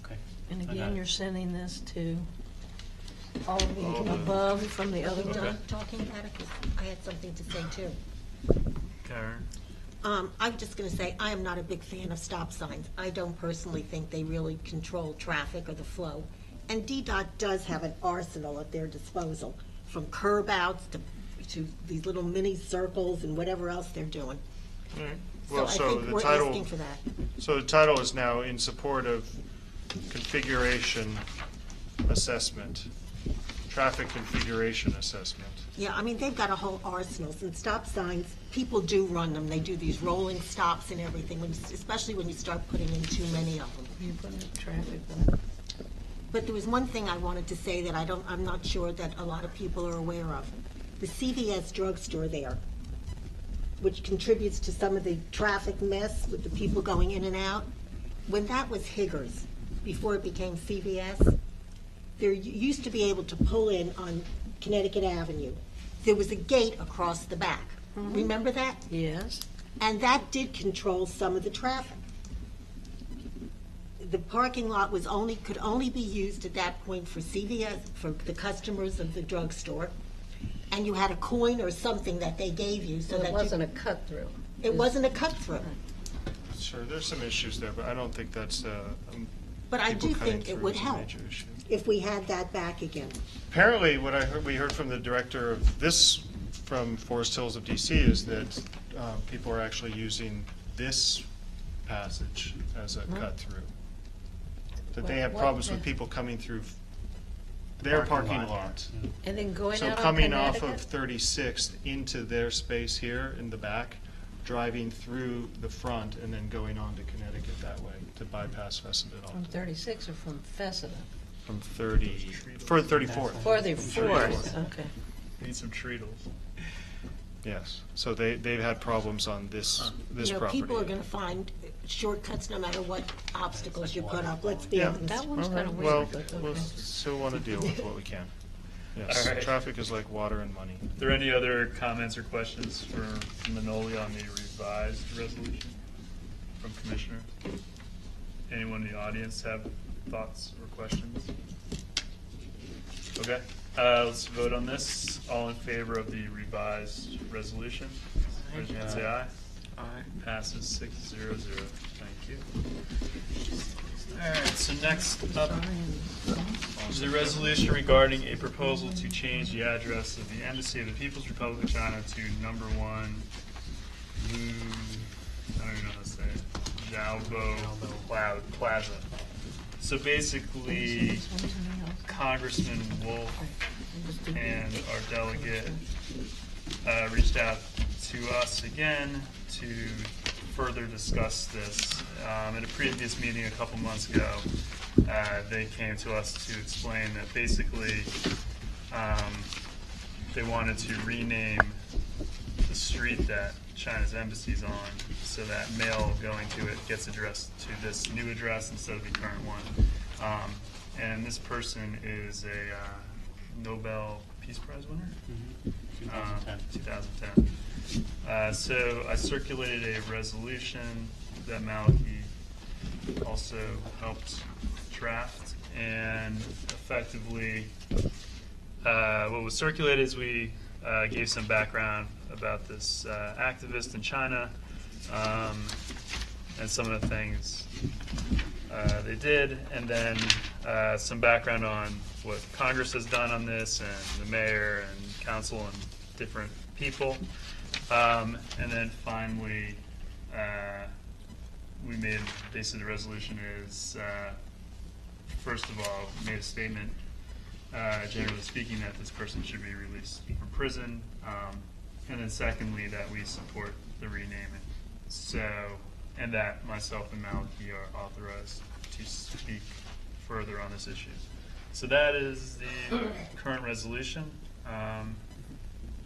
Okay. And I got again, it. you're sending this to all of All the the- above from the other Are we one? done talking about it? 'Cause I had something to say too. Karen? I'm just going to say, I am not a big fan of stop signs. I don't personally think they really control traffic or the flow. And DDOT does have an arsenal at their disposal, from curb outs to these little mini circles and whatever else they're doing. All right. So Well, I so think the we're title, asking for that. so the title is now in support of configuration assessment, traffic configuration assessment. Yeah, I mean, they've got a whole arsenal, and stop signs, people do run them. They do these rolling stops and everything, especially when you start putting in too many of them. You put in traffic one. But there was one thing I wanted to say that I'm not sure that a lot of people are aware of. The CVS drugstore there, which contributes to some of the traffic mess with the people going in and out, when that was Higgers, before it became CVS, there used to be able to pull in on Connecticut Avenue. There was a gate across the back. Remember that? Yes. And that did control some of the traffic. The parking lot could only be used at that point for CVS, for the customers of the drugstore. And you had a coin or something that they gave you so So that it you. wasn't a cut-through. It wasn't a cut-through. Sure, there's some issues there, but I don't think that's, But I people do cutting think it through would is a help major issue. if we had that back again. Apparently, what we heard from the director of this, from Forest Hills of DC, is that people are actually using this passage as a cut-through. That they have What- problems with the- people coming through their parking lot, lot. yeah. And then going So out on coming off of Connecticut? 36th into their space here in the back, driving through the front and then going on to Connecticut that way to bypass Fessenden From 36 or from Fessenden? from 34th. For the fourth, okay. Need some treatles. Yes, so they've had problems on this property. People are going to find shortcuts no matter what obstacles you put up, let's be Yeah. honest. That one's All kind right, of well, weird, but we'll okay. still want to deal with what we can. Yes, All right. traffic is like water and money. Are there any other comments or questions for Manoli on the revised resolution from Commissioner? Anyone in the audience have thoughts or questions? Okay, let's vote on this. All in favor of the revised resolution? Raise your hand, say aye. Aye. Passes 6-0-0. Thank you. All right, so next up is a resolution regarding a proposal to change the address of the Embassy of the People's Republic of China to number 1 Lu, I don't even know how to say it, Xiaobo Plaza. So basically, Congressman Wolf and our delegate reached out to us again to further discuss this. At a previous meeting a couple months ago, they came to us to explain that basically they wanted to rename the street that China's embassy's on so that mail going to it gets addressed to this new address instead of the current one. And this person is a Nobel Peace Prize winner? 2010. So I circulated a resolution that Maliki also helped draft, and effectively what was circulated is we gave some background about this activist in China and some of the things they did, and then some background on what Congress has done on this, and the mayor and council and different people. And then finally, we made, basically the resolution is, first of all, made a statement, generally speaking, that this person should be released from prison. And then secondly, that we support the renaming. So, and that myself and Maliki are authorized to speak further on this issue. So that is the current resolution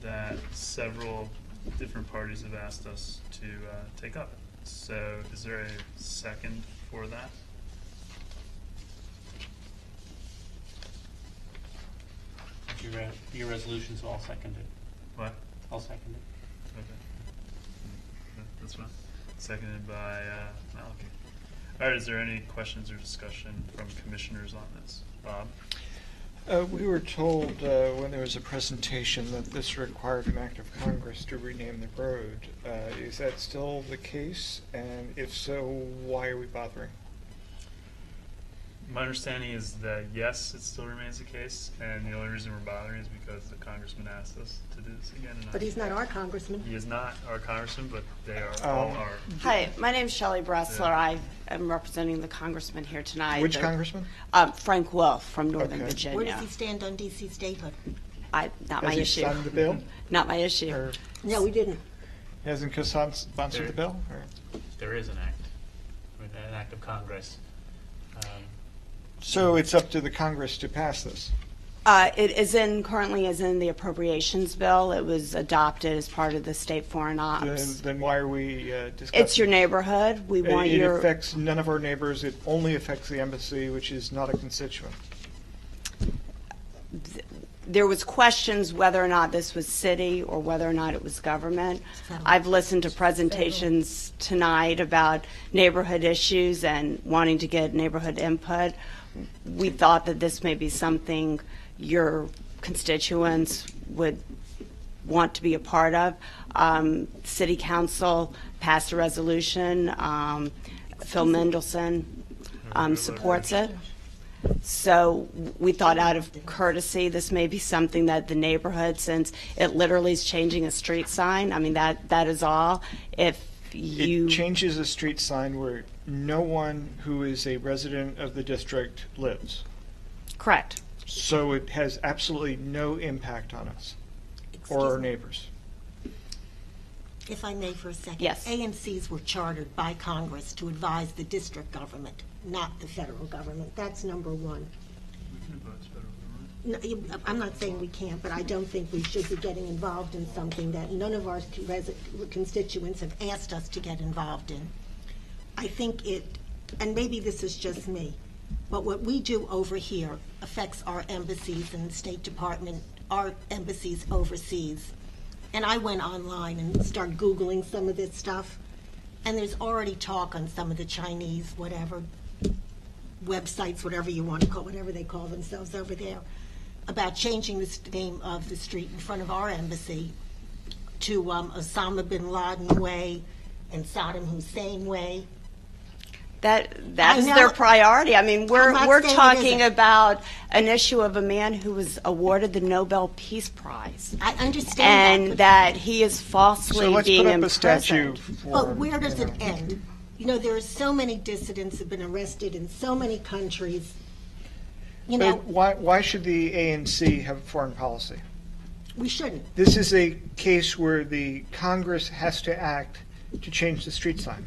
that several different parties have asked us to take up. So is there a second for that? Your resolution, so I'll second it. What? I'll second it. Okay. That's fine. Seconded by Maliki. All right, is there any questions or discussion from commissioners on this? Bob? We were told when there was a presentation that this required an act of Congress to rename the road. Is that still the case? And if so, why are we bothering? My understanding is that yes, it still remains the case, and the only reason we're bothering is because the congressman asked us to do this again. And But he's not our congressman. He is not our congressman, but they are all our. Hi, my name's Shelley Bressler. Yeah. I am representing the congressman here tonight. Which congressman? Frank Wolf from Northern Okay. Virginia. Where does he stand on DC statehood? Not my Has he issue. signed the bill? Not my issue. Or No, we didn't. hasn't Kassan sponsored the bill? Or? There is an act, an act of Congress. So it's up to the Congress to pass this. It is currently is in the appropriations bill. It was adopted as part of the state foreign ops. Then why are we discussing? It's your neighborhood. We want it your. affects none of our neighbors. It only affects the embassy, which is not a constituent. There was questions whether or not this was city or whether or not it was government. I've listened to presentations tonight about neighborhood issues and wanting to get neighborhood input. We thought that this may be something your constituents would want to be a part of. City Council passed a resolution. Phil Mendelson supports it. So we thought out of courtesy, this may be something that the neighborhood, since it literally is changing a street sign, I mean, that is all. If you. It changes a street sign where no one who is a resident of the district lives. Correct. So it has absolutely no impact on us or our neighbors. If I may for a second. Yes. ANCs were chartered by Congress to advise the district government, not the federal government. That's number one. No, I'm not saying we can't, but I don't think we should be getting involved in something that none of our constituents have asked us to get involved in. I think it, and maybe this is just me, but what we do over here affects our embassies and the State Department, our embassies overseas. And I went online and started Googling some of this stuff, and there's already talk on some of the Chinese, whatever, websites, whatever you want to call, whatever they call themselves over there, about changing the name of the street in front of our embassy to Osama bin Laden Way, and Saddam Hussein way. That I is know. their priority. I mean, we're not we're saying it talking isn't. about an issue of a man who was awarded the Nobel Peace Prize, I understand and that. that he is falsely So let's being put up a statue imprisoned. for. But where does you it know. end? You know, there are so many dissidents have been arrested in so many countries. You know, But why should the ANC have foreign policy? we shouldn't. This is a case where the Congress has to act to change the street sign.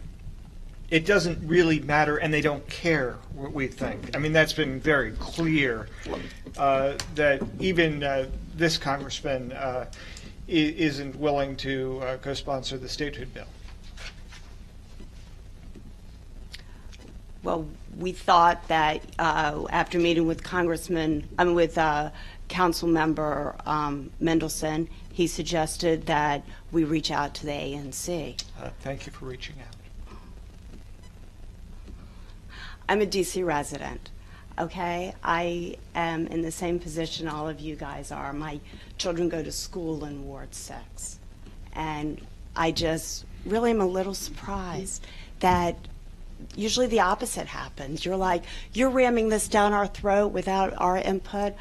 It doesn't really matter, and they don't care what we think. I mean, that's been very clear, that even this congressman isn't willing to co-sponsor the statehood bill. Well, we thought that after meeting with Council Member Mendelson, he suggested that we reach out to the ANC. Thank you for reaching out. I'm a DC resident, okay? I am in the same position all of you guys are. My children go to school in Ward 6. And I just really am a little surprised that usually the opposite happens. You're like, you're ramming this down our throat without our input.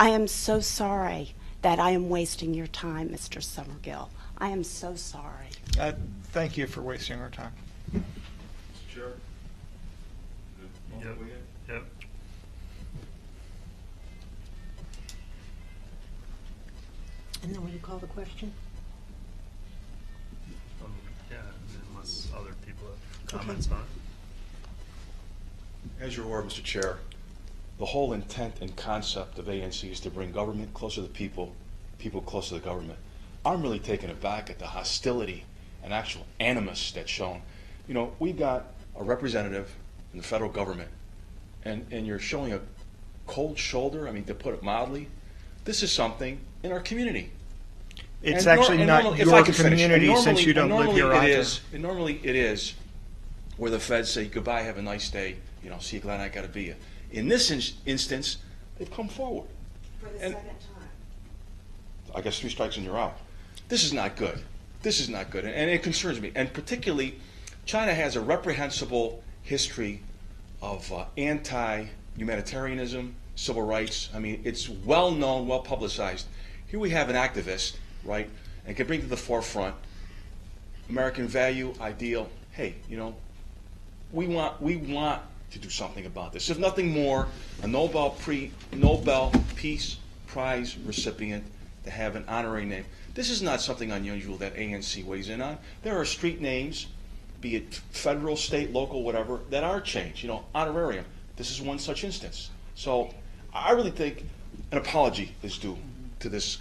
I am so sorry that I am wasting your time, Mr. Summergill. I am so sorry. Thank you for wasting our time. Sure. Yep. Yep. And then will you call the question? Yeah, unless other people have comments on it. As you're aware, Mr. Chair, the whole intent and concept of ANC is to bring government closer to the people, people closer to the government. I'm really taken aback at the hostility and actual animus that's shown. You know, we got a representative in the federal government, and you're showing a cold shoulder, I mean, to put it mildly. This is something in our community. It's And actually not if I your could finish, community and since you don't live normally here it either. is, and normally it is where the feds say, goodbye, have a nice day, you know, see you, glad I got to be you. In this instance, they've come forward. For the And- second time. I guess 3 strikes and you're out. This is not good. This is not good, and it concerns me. And particularly, China has a reprehensible history of anti-humanitarianism, civil rights. I mean, it's well known, well publicized. Here we have an activist, right, and can bring to the forefront American value, ideal. Hey, you know, we want to do something about this. If nothing more, a Nobel Peace Prize recipient to have an honorary name. This is not something unusual that ANC weighs in on. There are street names, be it federal, state, local, whatever, that are changed, you know, honorarium. This is one such instance. So I really think an apology is due to this,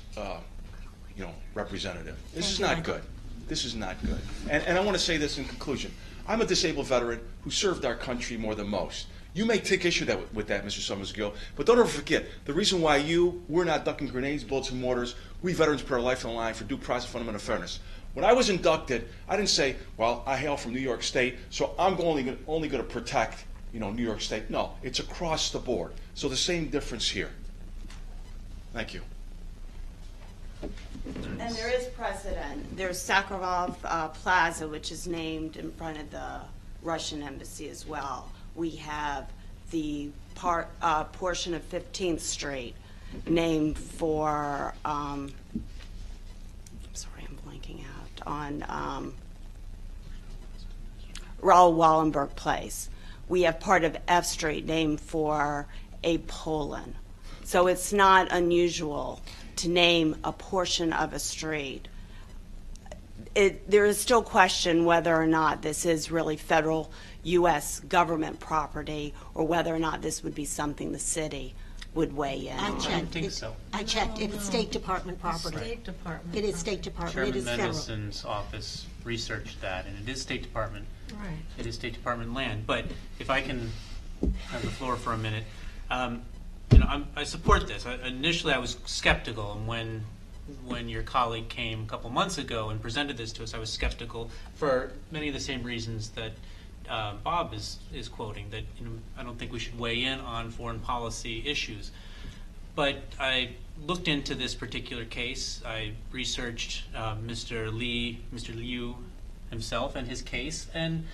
representative. This is not good. This is not good. And I want to say this in conclusion. I'm a disabled veteran who served our country more than most. You may take issue with that, Mr. Summersgill, but don't ever forget, the reason why we're not ducking grenades, bullets, and mortars, we veterans put our life on the line for due process, fundamental fairness. When I was inducted, I didn't say, well, I hail from New York State, so I'm only going to protect, New York State. No, it's across the board. So the same difference here. Thank you. And there is precedent. There's Sakharov Plaza, which is named in front of the Russian embassy as well. We have the portion of 15th Street named for, I'm sorry, I'm blanking out, on Raoul Wallenberg Place. We have part of F Street named for Abe Poland. So it's not unusual to name a portion of a street. There is still question whether or not this is really federal U.S. government property or whether or not this would be something the city would weigh in. I on. checked. think so. I checked. It's State Department property. State Department. It is State Department. Chairman It is federal. Mendelson's office researched that, and it is State Department. Right. It is State Department land. But if I can have the floor for a minute, I support this. Initially, I was skeptical, and when your colleague came a couple months ago and presented this to us, I was skeptical for many of the same reasons that Bob is quoting. That I don't think we should weigh in on foreign policy issues. But I looked into this particular case. I researched Mr. Liu himself and his case, and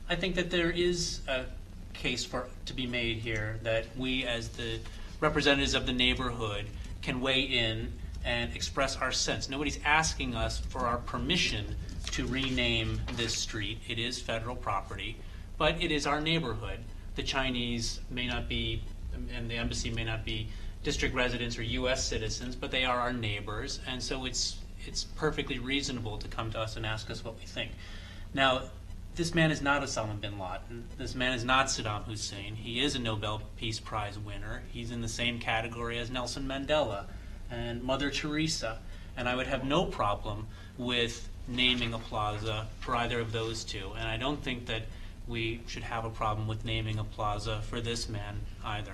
I think that there is a case to be made here that we, as the representatives of the neighborhood, can weigh in and express our sense. Nobody's asking us for our permission to rename this street. It is federal property, but it is our neighborhood. The Chinese may not be, and the embassy may not be district residents or U.S. citizens, but they are our neighbors, and so it's perfectly reasonable to come to us and ask us what we think. Now, this man is not Osama bin Laden. This man is not Saddam Hussein. He is a Nobel Peace Prize winner. He's in the same category as Nelson Mandela and Mother Teresa, and I would have no problem with naming a plaza for either of those two, and I don't think that we should have a problem with naming a plaza for this man either.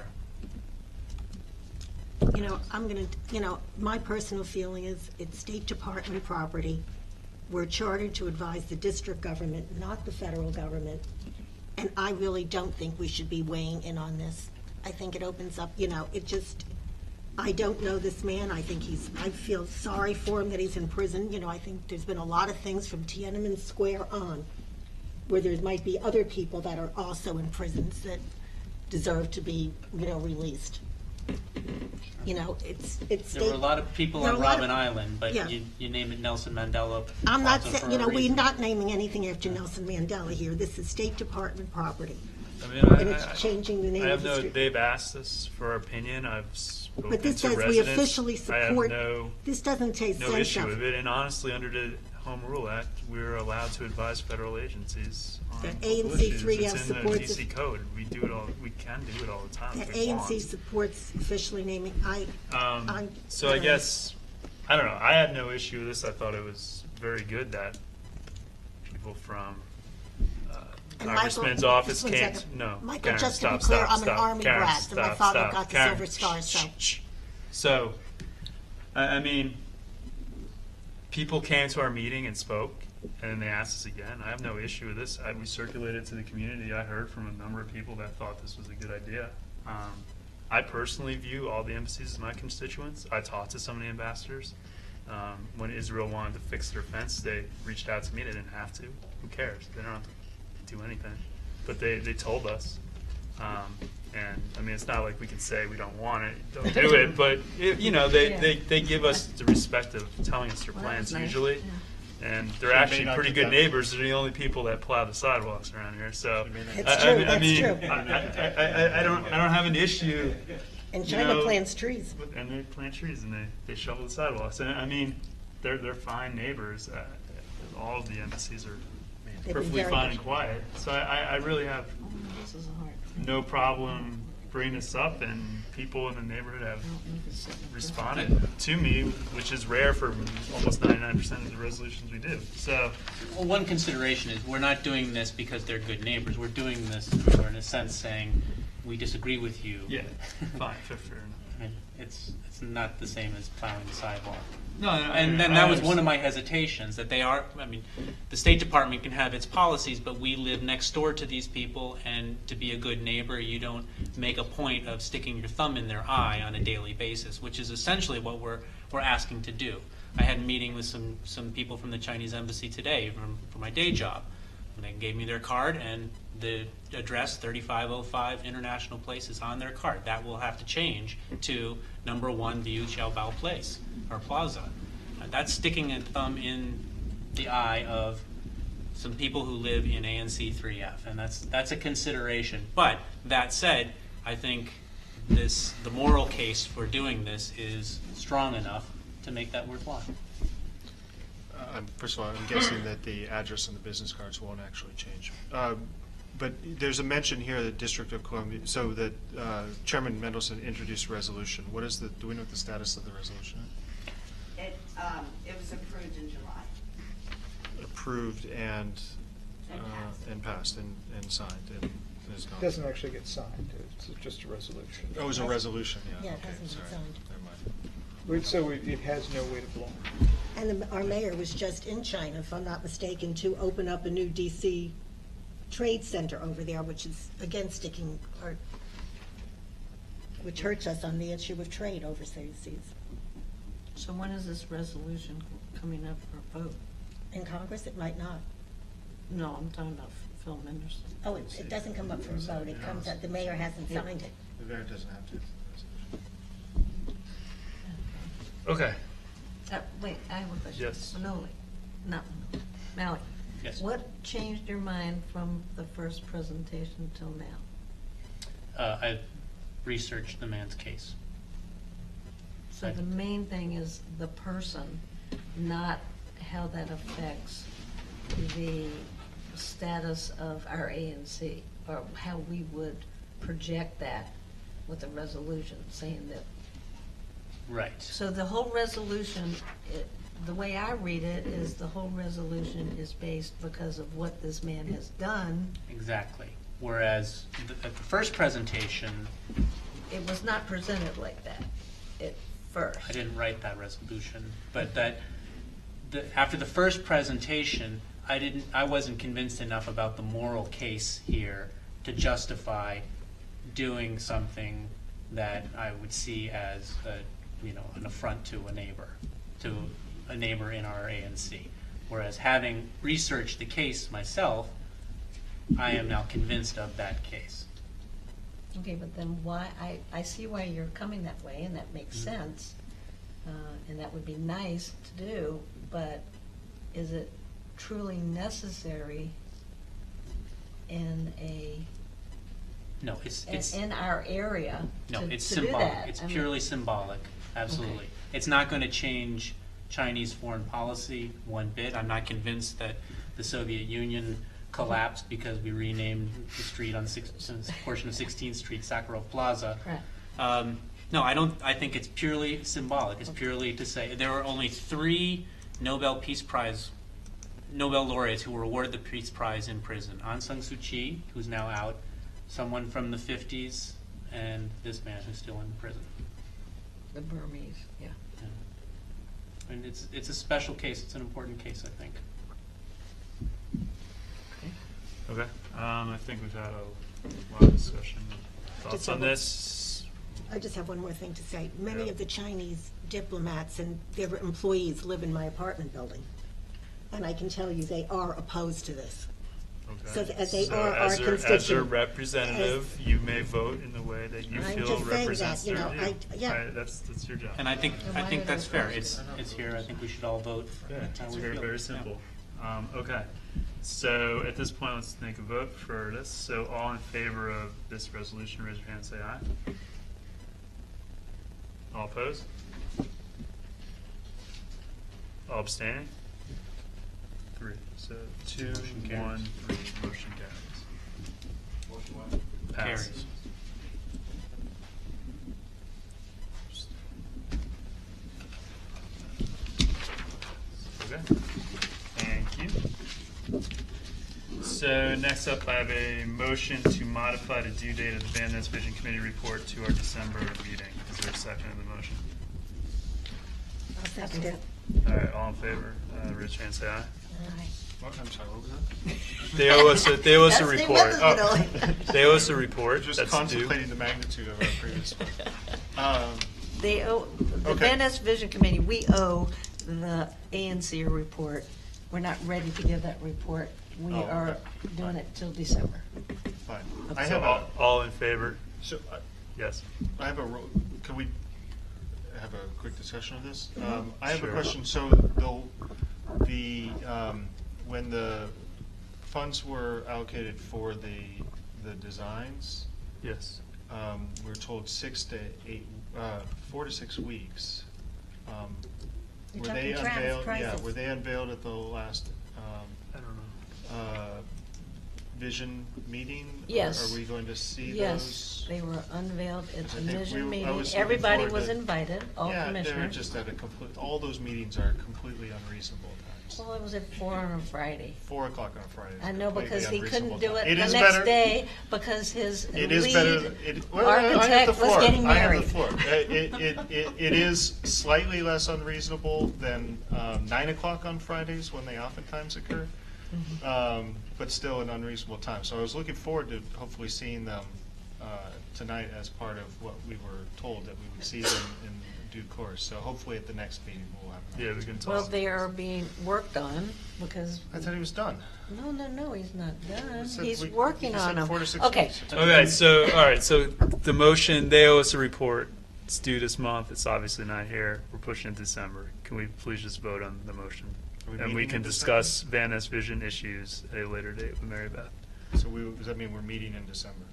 My personal feeling is it's State Department property. We're chartered to advise the district government, not the federal government. And I really don't think we should be weighing in on this. I think it opens up, I don't know this man. I feel sorry for him that he's in prison. I think there's been a lot of things from Tiananmen Square on where there might be other people that are also in prisons that deserve to be, released. It's There were a lot of people on Robben Island, but yeah. you name it Nelson Mandela. I'm not Plaza saying, for a we're reason. not naming anything after Nelson Mandela here. This is State Department property. I mean, And it's changing the name of the street. They've asked us for our opinion. I've spoken But this to says residents. we officially support, I have this doesn't take no sense issue of with it. And honestly, under the Home Rule Act, we're allowed to advise federal agencies on That local ANC issues. 3F It's in the supports DC code. We do it all. We can do it all the time. that if we ANC want. supports officially naming. So I guess, I don't know, I had no issue with this. I thought it was very good that people from And Congressman's Michael, office just one can't, second. no. Michael, Karen, just to be stop, clear, stop, I'm an stop. Army Karen, brat, and my stop, father stop. got the Karen, Silver Star, so. So, I mean, people came to our meeting and spoke, and then they asked us again. I have no issue with this. We circulated to the community. I heard from a number of people that thought this was a good idea. I personally view all the embassies as my constituents. I talked to some of the ambassadors. When Israel wanted to fix their fence, they reached out to me. They didn't have to. Who cares? They don't have to do anything. But they told us. And I mean, it's not like we can say we don't want it, don't do it. But they give us the respect of telling us their plans usually. Yeah. And they're actually pretty good neighbors. They're the only people that plow the sidewalks around here. So I don't have an issue. And China plants trees. And they plant trees and they shovel the sidewalks. And I mean, they're fine neighbors. All of the embassies are perfectly fine and quiet. So I really have no problem bringing this up, and people in the neighborhood have responded to me, which is rare for almost 99% of the resolutions we do. So, well, one consideration is we're not doing this because they're good neighbors. We're doing this, we're in a sense saying we disagree with you. Yeah, fine, fair enough. I mean, it's not the same as plowing the sidewalk. No, and then that was one of my hesitations, that they are, I mean, the State Department can have its policies, but we live next door to these people, and to be a good neighbor, you don't make a point of sticking your thumb in their eye on a daily basis, which is essentially what we're asking to do. I had a meeting with some people from the Chinese embassy today for my day job, and they gave me their card, and the address 3505 International Place is on their card. That will have to change to number 1 View Xiaobao Place or Plaza. That's sticking a thumb in the eye of some people who live in ANC 3F, and that's a consideration. But that said, I think the moral case for doing this is strong enough to make that worthwhile. First of all, I'm guessing that the address on the business cards won't actually change. But there's a mention here that District of Columbia, so that Chairman Mendelson introduced a resolution. Do we know what the status of the resolution is? It was approved in July. Approved and passed and signed and is gone. It doesn't actually get signed. It's just a resolution. Oh, it was a resolution, yeah. Yeah, it Okay, hasn't been sorry. signed. Never mind. So it has no weight of law. And our mayor was just in China, if I'm not mistaken, to open up a new DC trade center over there, which is, again, which hurts us on the issue of trade overseas. So when is this resolution coming up for a vote? In Congress, it might not. No, I'm talking about Phil Menderson. Oh, it doesn't come up for a vote, it comes up, the mayor hasn't signed it. The mayor doesn't have to. Okay. Wait, I have a question. Yes. Manoli, not Manoli. Malik. Yes. What changed your mind from the first presentation till now? I researched the man's case. So the main thing is the person, not how that affects the status of our ANC, or how we would project that with a resolution saying that. Right. So the whole resolution, the way I read it is the whole resolution is based because of what this man has done. Exactly. Whereas at the first presentation, It was not presented like that at first. I didn't write that resolution, but after the first presentation, I wasn't convinced enough about the moral case here to justify doing something that I would see as an affront to a neighbor in our ANC. Whereas having researched the case myself, I am now convinced of that case. Okay, but then why, I see why you're coming that way, and that makes sense, and that would be nice to do, but is it truly necessary in No, it's in our area no, to it's do symbolic. that? It's I mean, purely symbolic. Absolutely. Okay. It's not going to change Chinese foreign policy one bit. I'm not convinced that the Soviet Union collapsed because we renamed the street on portion of 16th Street Sakharov Plaza. Right. No, I don't. I think it's purely symbolic. It's purely to say there were only 3 Nobel laureates who were awarded the Peace Prize in prison: Aung San Suu Kyi, who's now out, someone from the 50s, and this man who's still in prison. The Burmese, yeah. And it's a special case. It's an important case, I think. Okay. I think we've had a lot of discussion. Thoughts on this? I just have one more thing to say. Many of the Chinese diplomats and their employees live in my apartment building. And I can tell you, they are opposed to this. Okay. So they So are our as constituents. your representative, you may vote in the way that you I'm feel just saying that, represents you their know, view. yeah. Right, that's your job. And I think why are that's they fair. opposed? It's here. I think we should all vote. Yeah, how it's we very, feel. very simple. Okay. So at this point, let's take a vote for this. So all in favor of this resolution, raise your hand and say aye. All opposed? All abstaining? 3. So 2, Motion carries. 1, 3. Motion carries. Motion one. Passes. Carries. Okay. Thank you. So next up, I have a motion to modify the due date of the Van Ness Vision Committee report to our December meeting. Is there a second of the motion? I'll second it. All right, all in favor, raise your hand, say aye. Aye. What? I'm sorry, what was that? They owe us a That's the report. weather's Oh, gonna- they owe us a report. Just That's due. contemplating the magnitude of our previous one. They owe, the Okay. Van Ness Vision Committee, we owe the ANC a report. We're not ready to give that report. We Oh, are okay. doing it till December. Fine. I So have all in favor? so Yes. I have can we have a quick discussion of this? I have Sure. a question. So when the funds were allocated for the designs, Yes. we're told 4 to 6 weeks. You're Were they talking Travis unveiled? Yeah, prices. were they unveiled at the last I don't know. vision meeting? Yes. Are we going to see Yes, those? they were unveiled at the I think vision I meeting. was looking Everybody forward was to- invited, all Yeah, they're commissioners. just at all those meetings are completely unreasonable times. Well, it was at 4 on a Friday. 4 o'clock on a Friday. is I know, completely because he couldn't unreasonable do time. it It the is next better- day because his It is better. lead I have the architect was floor. getting I have married. the floor. It is slightly less unreasonable than 9 o'clock on Fridays when they oftentimes occur, but still an unreasonable time. So I was looking forward to hopefully seeing them tonight as part of what we were told that we would see them in due course. So hopefully at the next meeting we'll have. Yeah, we can talk. Well, they are being worked on because, I thought he was done. no, he's not done. said He's we- working he said on them. 4 to 6 Okay, weeks. Okay, so, all right, so the motion, they owe us a report. It's due this month. It's obviously not here. We're pushing it to December. Can we please just vote on the motion? Are we And we meeting can in discuss Van Ness Vision issues at a later date with Mary Beth. So does that mean we're meeting in December?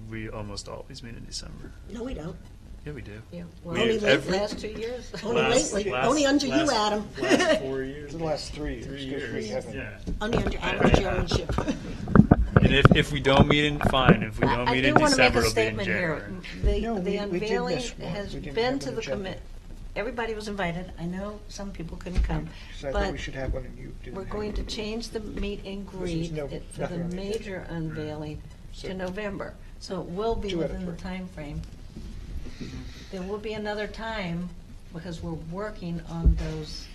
We almost always meet in December. No, we don't. Yeah, we do. yeah, well, Only the lately. last 2 years. Only lately, only under you, Adam. Last 4 years. The last 3 years. 'cause we haven't- Yeah. Only under Adam's chairmanship. And if we don't meet in, fine. If we don't I meet do in want to make December, a it'll be in statement here. January. No, The we did unveiling miss one. has We didn't been have to an the agenda. commit. Everybody was invited. I know some people couldn't come, So I thought we but should have one and you didn't. we're have going it. to change the meet and Because there's greet no- for the nothing on the agenda. major unveiling So- to November. So it will be 2 out of within the 3. time frame. There will be another time because we're working on those.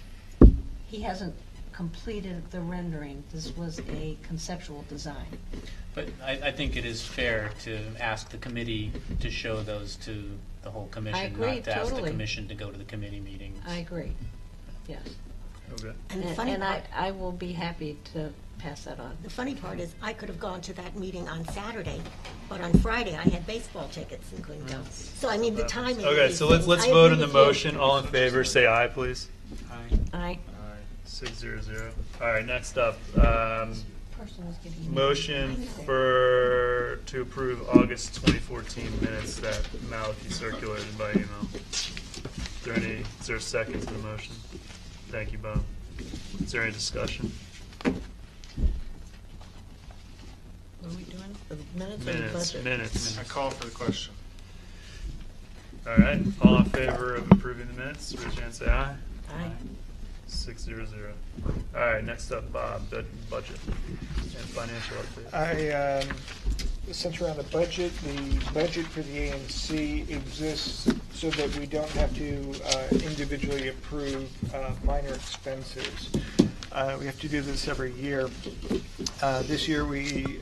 He hasn't completed the rendering. This was a conceptual design. But I think it is fair to ask the committee to show those to the whole commission, agree, not to ask the totally. commission to go to the committee meetings. I agree. Yes. Okay. And the funny And part, I will be happy to pass that on. the funny part is, I could have gone to that meeting on Saturday, but on Friday I had baseball tickets and couldn't go. So I mean, the timing. of Okay, these so let's things, I vote agree on the with you. motion. All in favor, say aye, please. Aye. 6-0-0. All right, next up, Person was getting. motion to approve August 2014 minutes that Malachi circulated by email. Is there a second to the motion? Thank you, Bob. Is there any discussion? What are we doing? The minutes or the Minutes, budget? minutes. I call for the question. All right, all in favor of approving the minutes, raise your hand and say aye. Aye. 6-0-0. All right, next up, Bob, the budget and financial update. I center around the budget. The budget for the ANC exists so that we don't have to individually approve minor expenses. We have to do this every year. This year we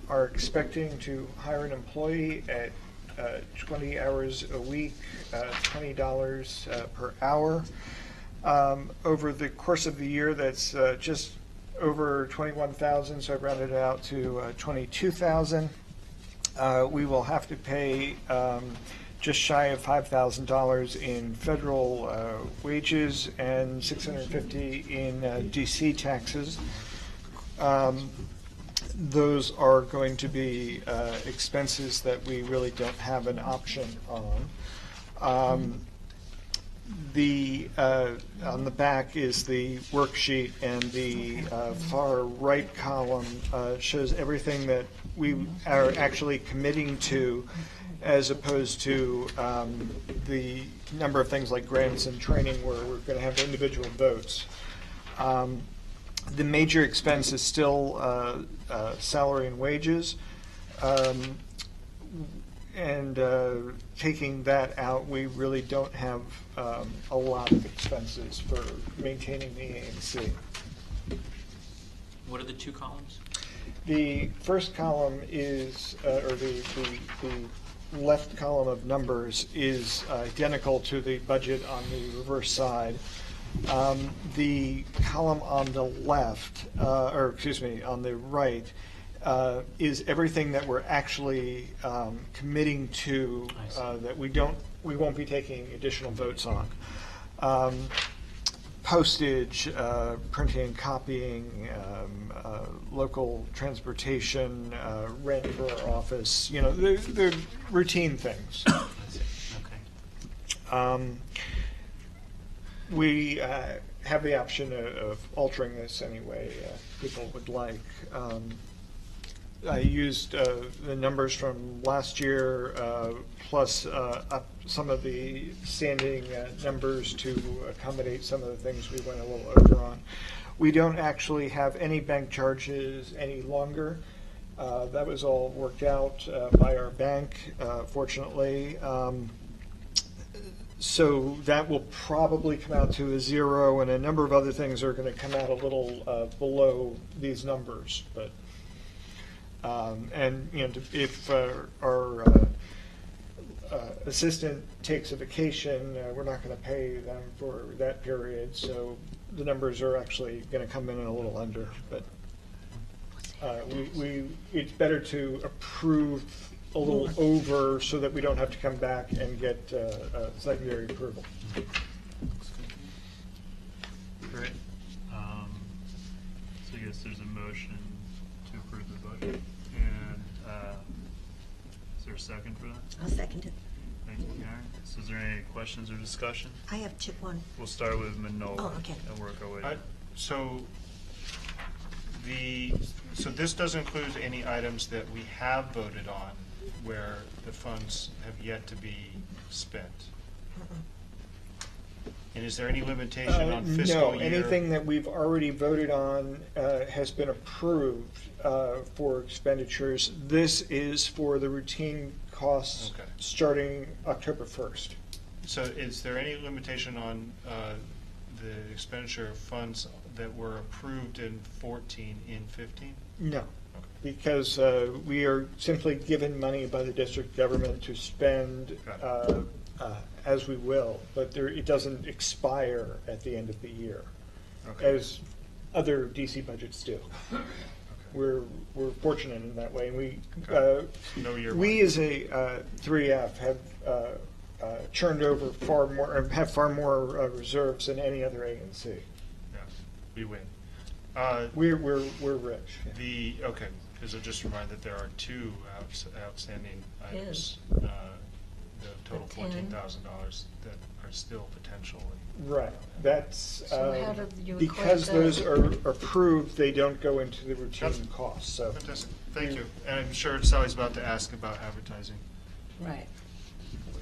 are expecting to hire an employee at 20 hours a week, $20 per hour. Over the course of the year, that's just over 21,000, so I rounded it out to 22,000. We will have to pay just shy of $5,000 in federal wages and $650 in DC taxes. Those are going to be expenses that we really don't have an option on. On the back is the worksheet, and the far right column shows everything that we are actually committing to, as opposed to the number of things like grants and training where we're going to have individual votes. The major expense is still salary and wages. And taking that out, we really don't have a lot of expenses for maintaining the ANC. What are the two columns? The first column is, or the left column of numbers is identical to the budget on the reverse side. The column on the left, or excuse me, on the right, is everything that we're actually committing to that we won't be taking additional votes on. Postage, printing and copying, local transportation, rent for our office, they're routine things. Okay. We have the option of altering this any way people would like. I used the numbers from last year plus up some of the standing numbers to accommodate some of the things we went a little over on. We don't actually have any bank charges any longer. That was all worked out by our bank, fortunately. So that will probably come out to a zero, and a number of other things are going to come out a little below these numbers. But and if our assistant takes a vacation, we're not going to pay them for that period, so the numbers are actually going to come in a little under, but it's better to approve a little over so that we don't have to come back and get secondary approval. Great. So I guess there's a motion to approve the budget. And is there a second for that? I'll second it. Thank you, Karen. So is there any questions or discussion? I have one. We'll start with Manola. Oh, okay. And work our way. So this does include any items that we have voted on where the funds have yet to be spent. And is there any limitation on fiscal No, year? anything that we've already voted on has been approved for expenditures. This is for the routine costs Okay. starting October 1st. So is there any limitation on the expenditure of funds that were approved in 14 in 15? No, because we are simply given money by the district government to spend as we will, but it doesn't expire at the end of the year, as other DC budgets do. We're fortunate in that way, and we as a 3F have churned over far more, or have far more reserves than any other ANC. Yeah, we win. We're rich. Okay, because I just reminded that there are two outstanding items. The total $14,000 that are still potentially. Right. That's So how do you because equate those that? are approved. They don't go into the routine costs. So Fantastic. Thank you. And I'm sure Sally's about to ask about advertising. Right.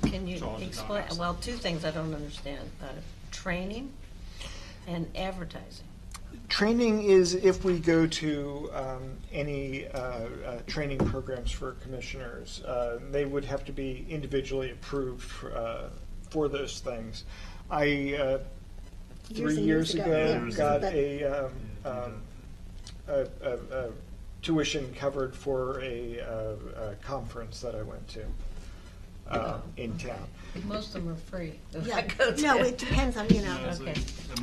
Can you So I'll just explain, ask. well, two things I don't understand. Training and advertising. training is if we go to any training programs for commissioners, they would have to be individually approved for those things. I 3 years ago got a tuition covered for a conference that I went to in town. Most of them are free. if Yeah. I go to. No, it depends on, you know. Okay.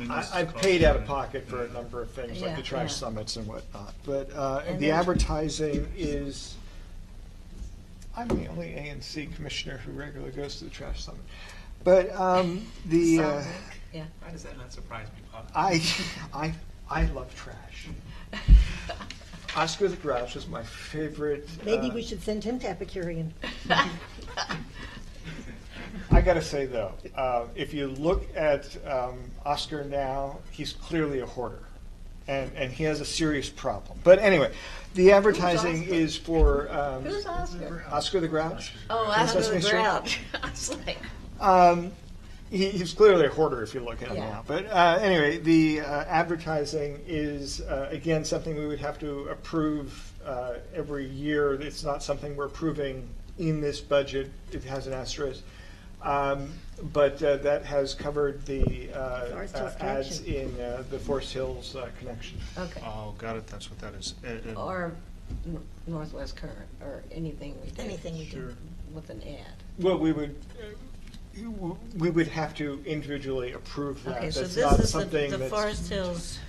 I've paid out of pocket for a number of things, like Yeah, the trash yeah. summits and whatnot. But And the then- advertising is, I'm the only ANC commissioner who regularly goes to the trash summit. But the Yeah. Why does that not surprise me, Bob? I love trash. Oscar the Grouch is my favorite. Maybe we should send him to Epicurean. I got to say, though, if you look at Oscar now, he's clearly a hoarder, and he has a serious problem. But anyway, the advertising is for Who's Oscar? Oscar the Grouch. Oh, from Oscar the Sesame Street. Grouch. I was like, He's clearly a hoarder if you look at him Yeah. now. But anyway, the advertising is, again, something we would have to approve every year. It's not something we're approving in this budget. It has an asterisk. But that has covered the Forest Hills ads Connection. in the Forest Hills connection. okay. Oh, got it. That's what that is. Or Northwest Current, or anything we do. Anything we do. With an ad. Well, we would have to individually approve that. Okay, so That's this not is something the that's- Forest Hills,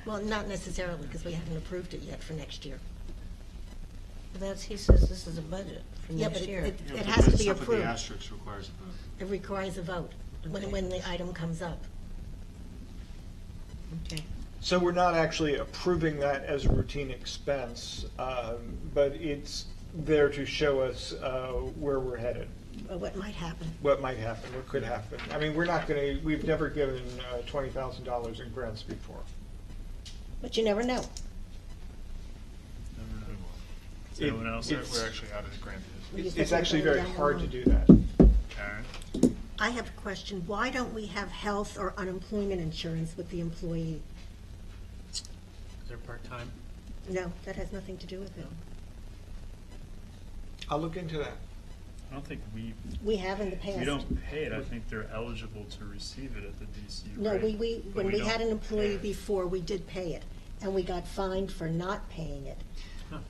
Well, not necessarily, because we haven't approved it yet for next year. he says this is a budget for Yeah, next but year. it has to be Stuff with approved. the asterisk requires a vote. It requires a vote when the item comes up. Okay. So we're not actually approving that as a routine expense, but it's there to show us where we're headed, Or what might happen. what might happen, what could happen. I mean, we've never given $20,000 in grants before. But you never know. Is anyone else? It's- We're actually out of the grant business. It's actually very hard to do that. Karen? I have a question. Why don't we have health or unemployment insurance with the employee? Is there part-time? No, that has nothing to do with it. I'll look into that. I don't think We have in the past. we don't pay it. I think they're eligible to receive it at the DC No, rate. when But we had an don't employee pay it. before, we did pay it, and we got fined for not paying it.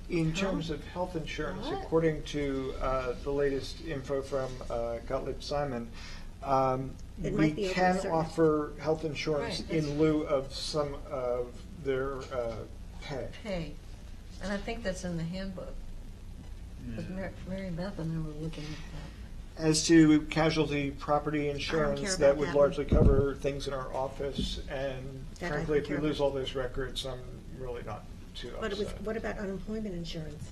In terms of health insurance, What? according to the latest info from Gottlieb Simon, It we might be over a can certain- offer health insurance Right, that's- in lieu of some of their pay. Hey, and I think that's in the handbook. Because Mary Beth and I were looking at As to casualty property insurance, care that about would that largely cover things in our office, and That I frankly, don't if we care lose about. all those records, I'm really not too But it was, upset. what about unemployment insurance?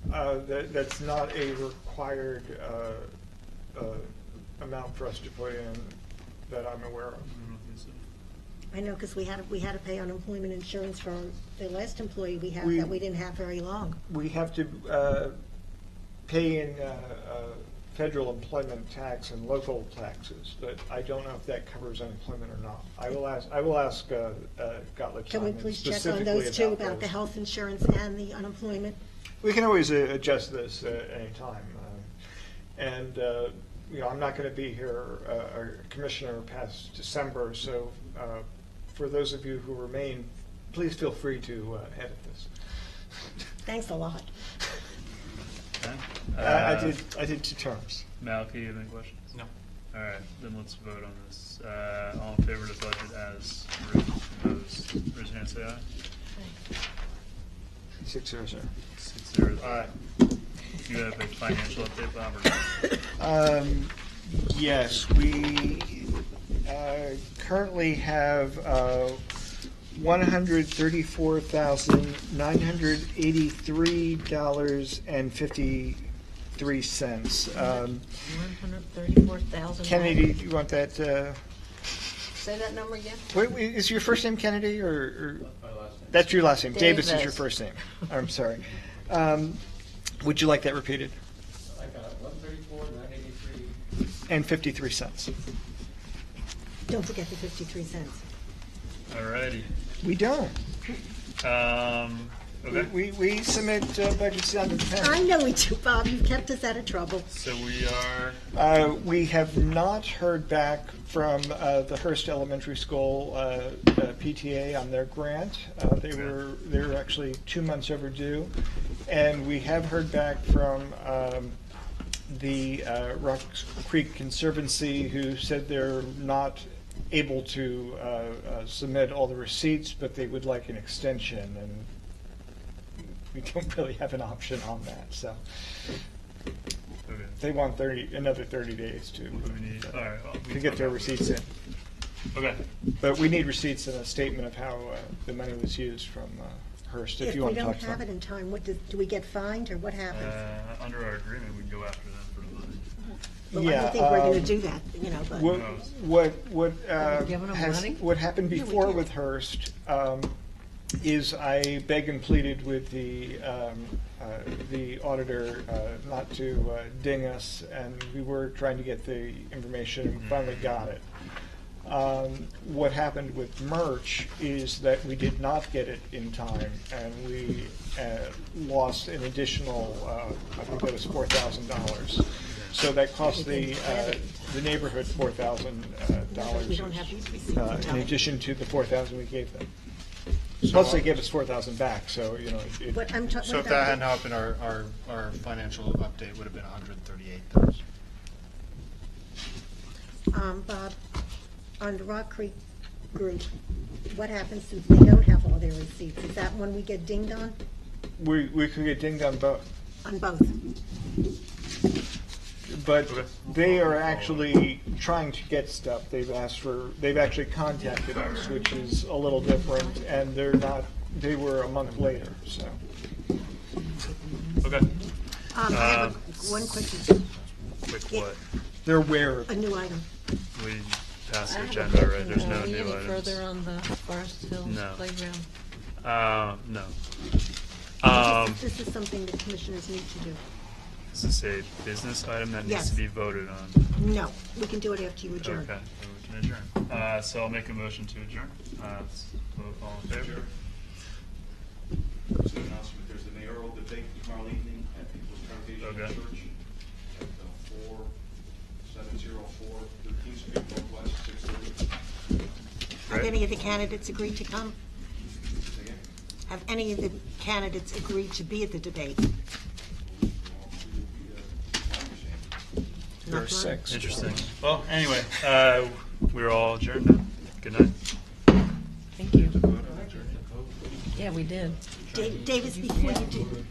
That's not a required amount for us to put in that I'm aware of. I know, because we had to pay unemployment insurance for the last employee we had We- that we didn't have very long. We have to pay in federal employment tax and local taxes, but I don't know if that covers unemployment or not. I will ask Gottlieb Can we Simon please check on specifically those two, about those. the health insurance and the unemployment? We can always adjust this at any time. And, I'm not going to be here, Commissioner, past December, so for those of you who remain, please feel free to edit this. Thanks a lot. Okay. I did 2 terms. Malky, you have any questions? No. All right, then let's vote on this. All in favor of the budget as written, opposed, raise your hand, say aye. 600. 6-0, aye. You have a financial update, Bob, or no? Yes, we currently have $134,983.53. 134,000. Kennedy, do you want that? Say that number again? Wait, is your first name Kennedy or? That's your last name. Davis is your Davis. first name. I'm sorry. Would you like that repeated? I got 134,983. And 53 cents. Don't forget the 53 cents. All righty. We don't. Okay. We submit budgets down to the penny. I know we do, Bob. You've kept us out of trouble. So we are, We have not heard back from the Hearst Elementary School PTA on their grant. They were actually 2 months overdue, and we have heard back from the Rock Creek Conservancy, who said they're not able to submit all the receipts, but they would like an extension, and we don't really have an option on that. So okay. they want another 30 days We need, all right. Well, we to can get talk their about receipts in. Okay. But we need receipts and a statement of how the money was used from Hearst, if you want to talk to If we don't have it them. in time, what do we get fined, or what happens? Under our agreement, we can go after them for the money. Well, I don't think we're going to do that, but. Giving them money? What happened Yeah, we before did. with Hearst is I begged and pleaded with the auditor not to ding us, and we were trying to get the information, and finally got it. What happened with merch is that we did not get it in time, and we lost an additional, I think that was $4,000. So that cost the neighborhood $4,000 We don't have these receipts in in time. addition to the $4,000 we gave them. Plus, they gave us $4,000 back, so, it- But I'm talking So if that hadn't happened, our financial update would have been 138,000. Bob, on the Rock Creek group, what happens since they don't have all their receipts? Is that when we get dinged on? we could get dinged on both. On both? But Okay. they are actually trying to get stuff. They've actually contacted us, which is a little different, and they were a month later, so. Okay. I have one question, Quick Yeah. what? They're aware of a new item. We passed I the have a agenda already. question. There's no Are we new any items. further on the Forest Hills No. playground? No. This is something the commissioners need to do. Is this a business item that needs Yes. to be voted on? No, we can do it after you adjourn. Okay, so we can adjourn. So I'll make a motion to adjourn. Let's vote all in favor. There's an announcement, there's a mayoral debate tomorrow evening at People's Congregation Okay. Church at 4704 13th Street Northwest, 6:30. Have Right. any of the candidates agreed to come? Again, Have any of the candidates agreed to be at the debate? There are Not one. 6. Interesting. Well, anyway, we're all adjourned now. Good night. Thank you. Yeah, we did. Davis, before you do,